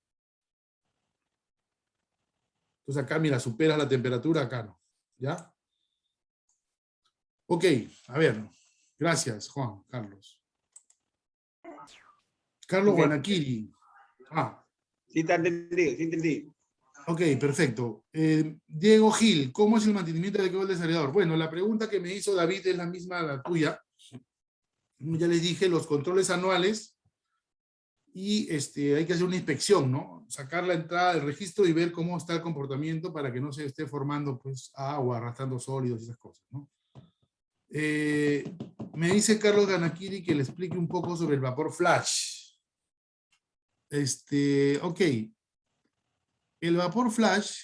Entonces, acá, mira, superas la temperatura, acá no. ¿Ya? Ok, a ver. Gracias, Juan Carlos. Carlos Ok. Guanaquiri. Sí, te entendí, sí entendí. Ok, perfecto. Diego Gil, ¿cómo es el mantenimiento adecuado del desaliador? Bueno, la pregunta que me hizo David es la misma a la tuya. Ya les dije, los controles anuales y hay que hacer una inspección, ¿no? Sacar la entrada del registro y ver cómo está el comportamiento para que no se esté formando pues agua, arrastrando sólidos y esas cosas, ¿no? Me dice Carlos Ganakiri que le explique un poco sobre el vapor flash. Ok. El vapor flash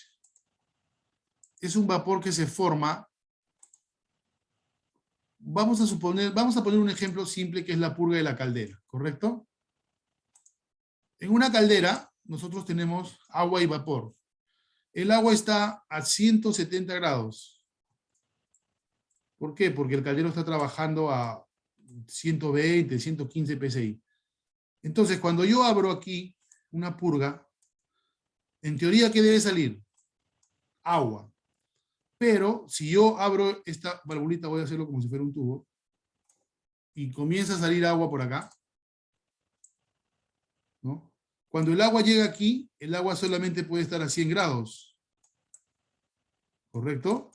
es un vapor que se forma. Vamos a poner un ejemplo simple que es la purga de la caldera, ¿correcto? En una caldera nosotros tenemos agua y vapor. El agua está a 170 grados. ¿Por qué? Porque el caldero está trabajando a 120, 115 psi. Entonces, cuando yo abro aquí una purga, en teoría, ¿qué debe salir? Agua. Pero si yo abro esta valvulita, voy a hacerlo como si fuera un tubo, y comienza a salir agua por acá, ¿no? Cuando el agua llega aquí, el agua solamente puede estar a 100 grados. ¿Correcto?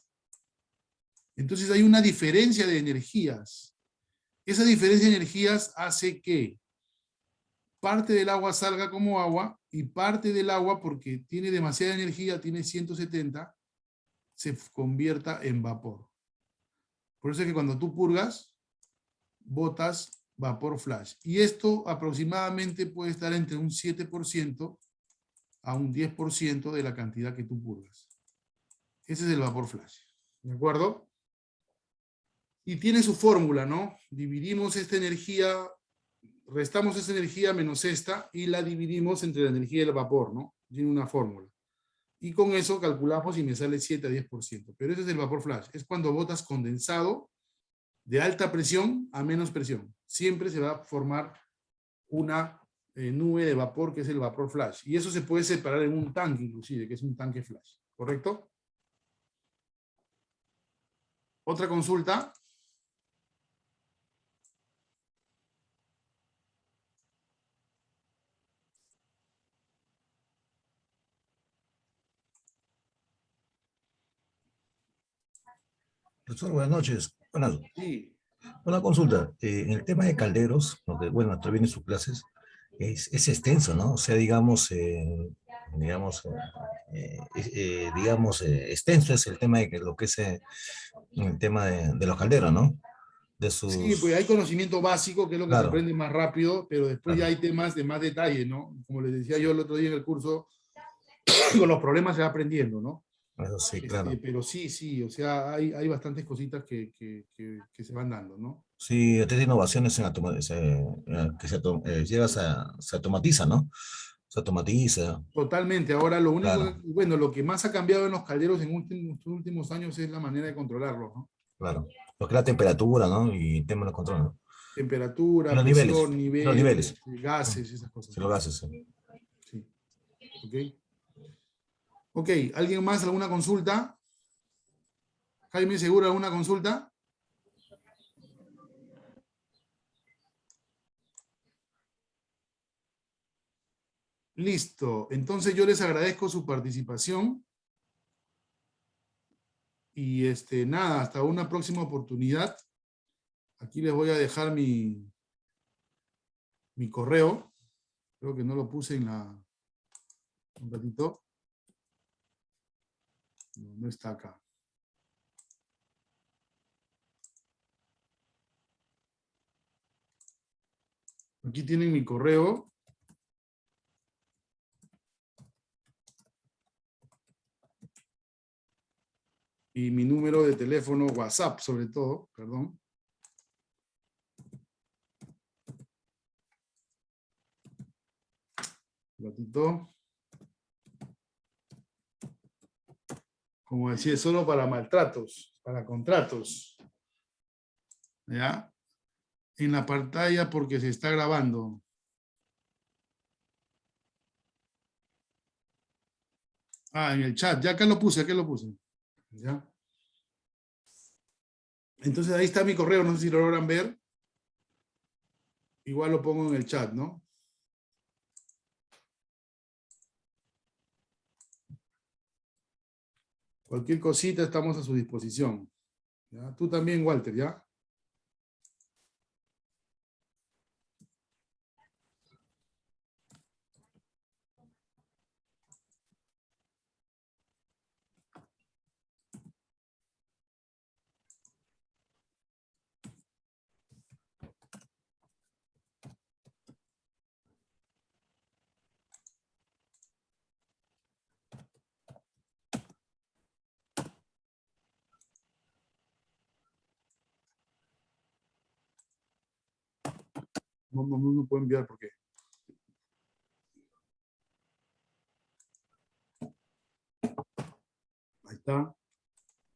Entonces hay una diferencia de energías. Esa diferencia de energías hace que parte del agua salga como agua y parte del agua, porque tiene demasiada energía, tiene 170, se convierta en vapor. Por eso es que cuando tú purgas, botas vapor flash. Y esto aproximadamente puede estar entre un 7% a un 10% de la cantidad que tú purgas. Ese es el vapor flash. ¿De acuerdo? Y tiene su fórmula, ¿no? Dividimos esta energía, restamos esa energía menos esta y la dividimos entre la energía y el vapor, ¿no? Tiene una fórmula. Y con eso calculamos y me sale 7 a 10%. Pero ese es el vapor flash. Es cuando botas condensado de alta presión a menos presión. Siempre se va a formar una nube de vapor que es el vapor flash. Y eso se puede separar en un tanque inclusive, que es un tanque flash. ¿Correcto? ¿Otra consulta? Profesor, buenas noches. Sí. Una consulta. En el tema de calderos, porque, bueno, estoy viendo sus clases, es extenso, ¿no? O sea, digamos, extenso es el tema de que lo que es el tema de los calderos, ¿no? De Sí, pues hay sus... conocimiento básico, que es lo que se Claro, aprende más rápido, pero después ya claro. hay temas de más detalle, ¿no? Como les decía yo el otro día en el curso, con los problemas se va aprendiendo, ¿no? Eso sí, claro. Pero sí, sí, o sea, hay bastantes cositas que se van dando, ¿no? Sí, tiene innovaciones en que se automatiza, ¿no? Se automatiza, Totalmente. Ahora, lo único, claro, bueno, lo que más ha cambiado en los calderos en estos últimos años es la manera de controlarlos, ¿no? claro. Lo que es la temperatura, ¿no? Y el tema de los controles, ¿no? Y Temperatura, los niveles, presión, y los nivel, niveles. gases, esas cosas, Se lo ¿no? haces. Sí. Sí. Ok. Ok, ¿alguien más? ¿Alguna consulta? Jaime, ¿seguro alguna consulta? Listo. Entonces yo les agradezco su participación y nada, hasta una próxima oportunidad. Aquí les voy a dejar mi correo. Creo que no lo puse en un ratito. No, no está acá. Aquí tienen mi correo. Y mi número de teléfono WhatsApp, sobre todo, perdón. Un ratito. Como decía, es solo para maltratos, para contratos. ¿Ya? En la pantalla porque se está grabando. Ah, en el chat. Ya acá lo puse, acá lo puse. ¿Ya? Entonces ahí está mi correo, no sé si lo logran ver. Igual lo pongo en el chat, ¿no? Cualquier cosita estamos a su disposición. ¿Ya? Tú también, Walter, ¿ya? No puedo enviar porque... Ahí está.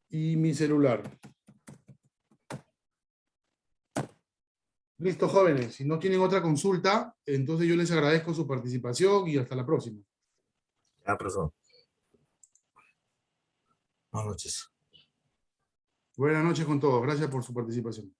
Y mi celular. Listo, jóvenes. Si no tienen otra consulta, entonces yo les agradezco su participación y hasta la próxima. Ya, profesor. Buenas noches. Buenas noches con todos. Gracias por su participación.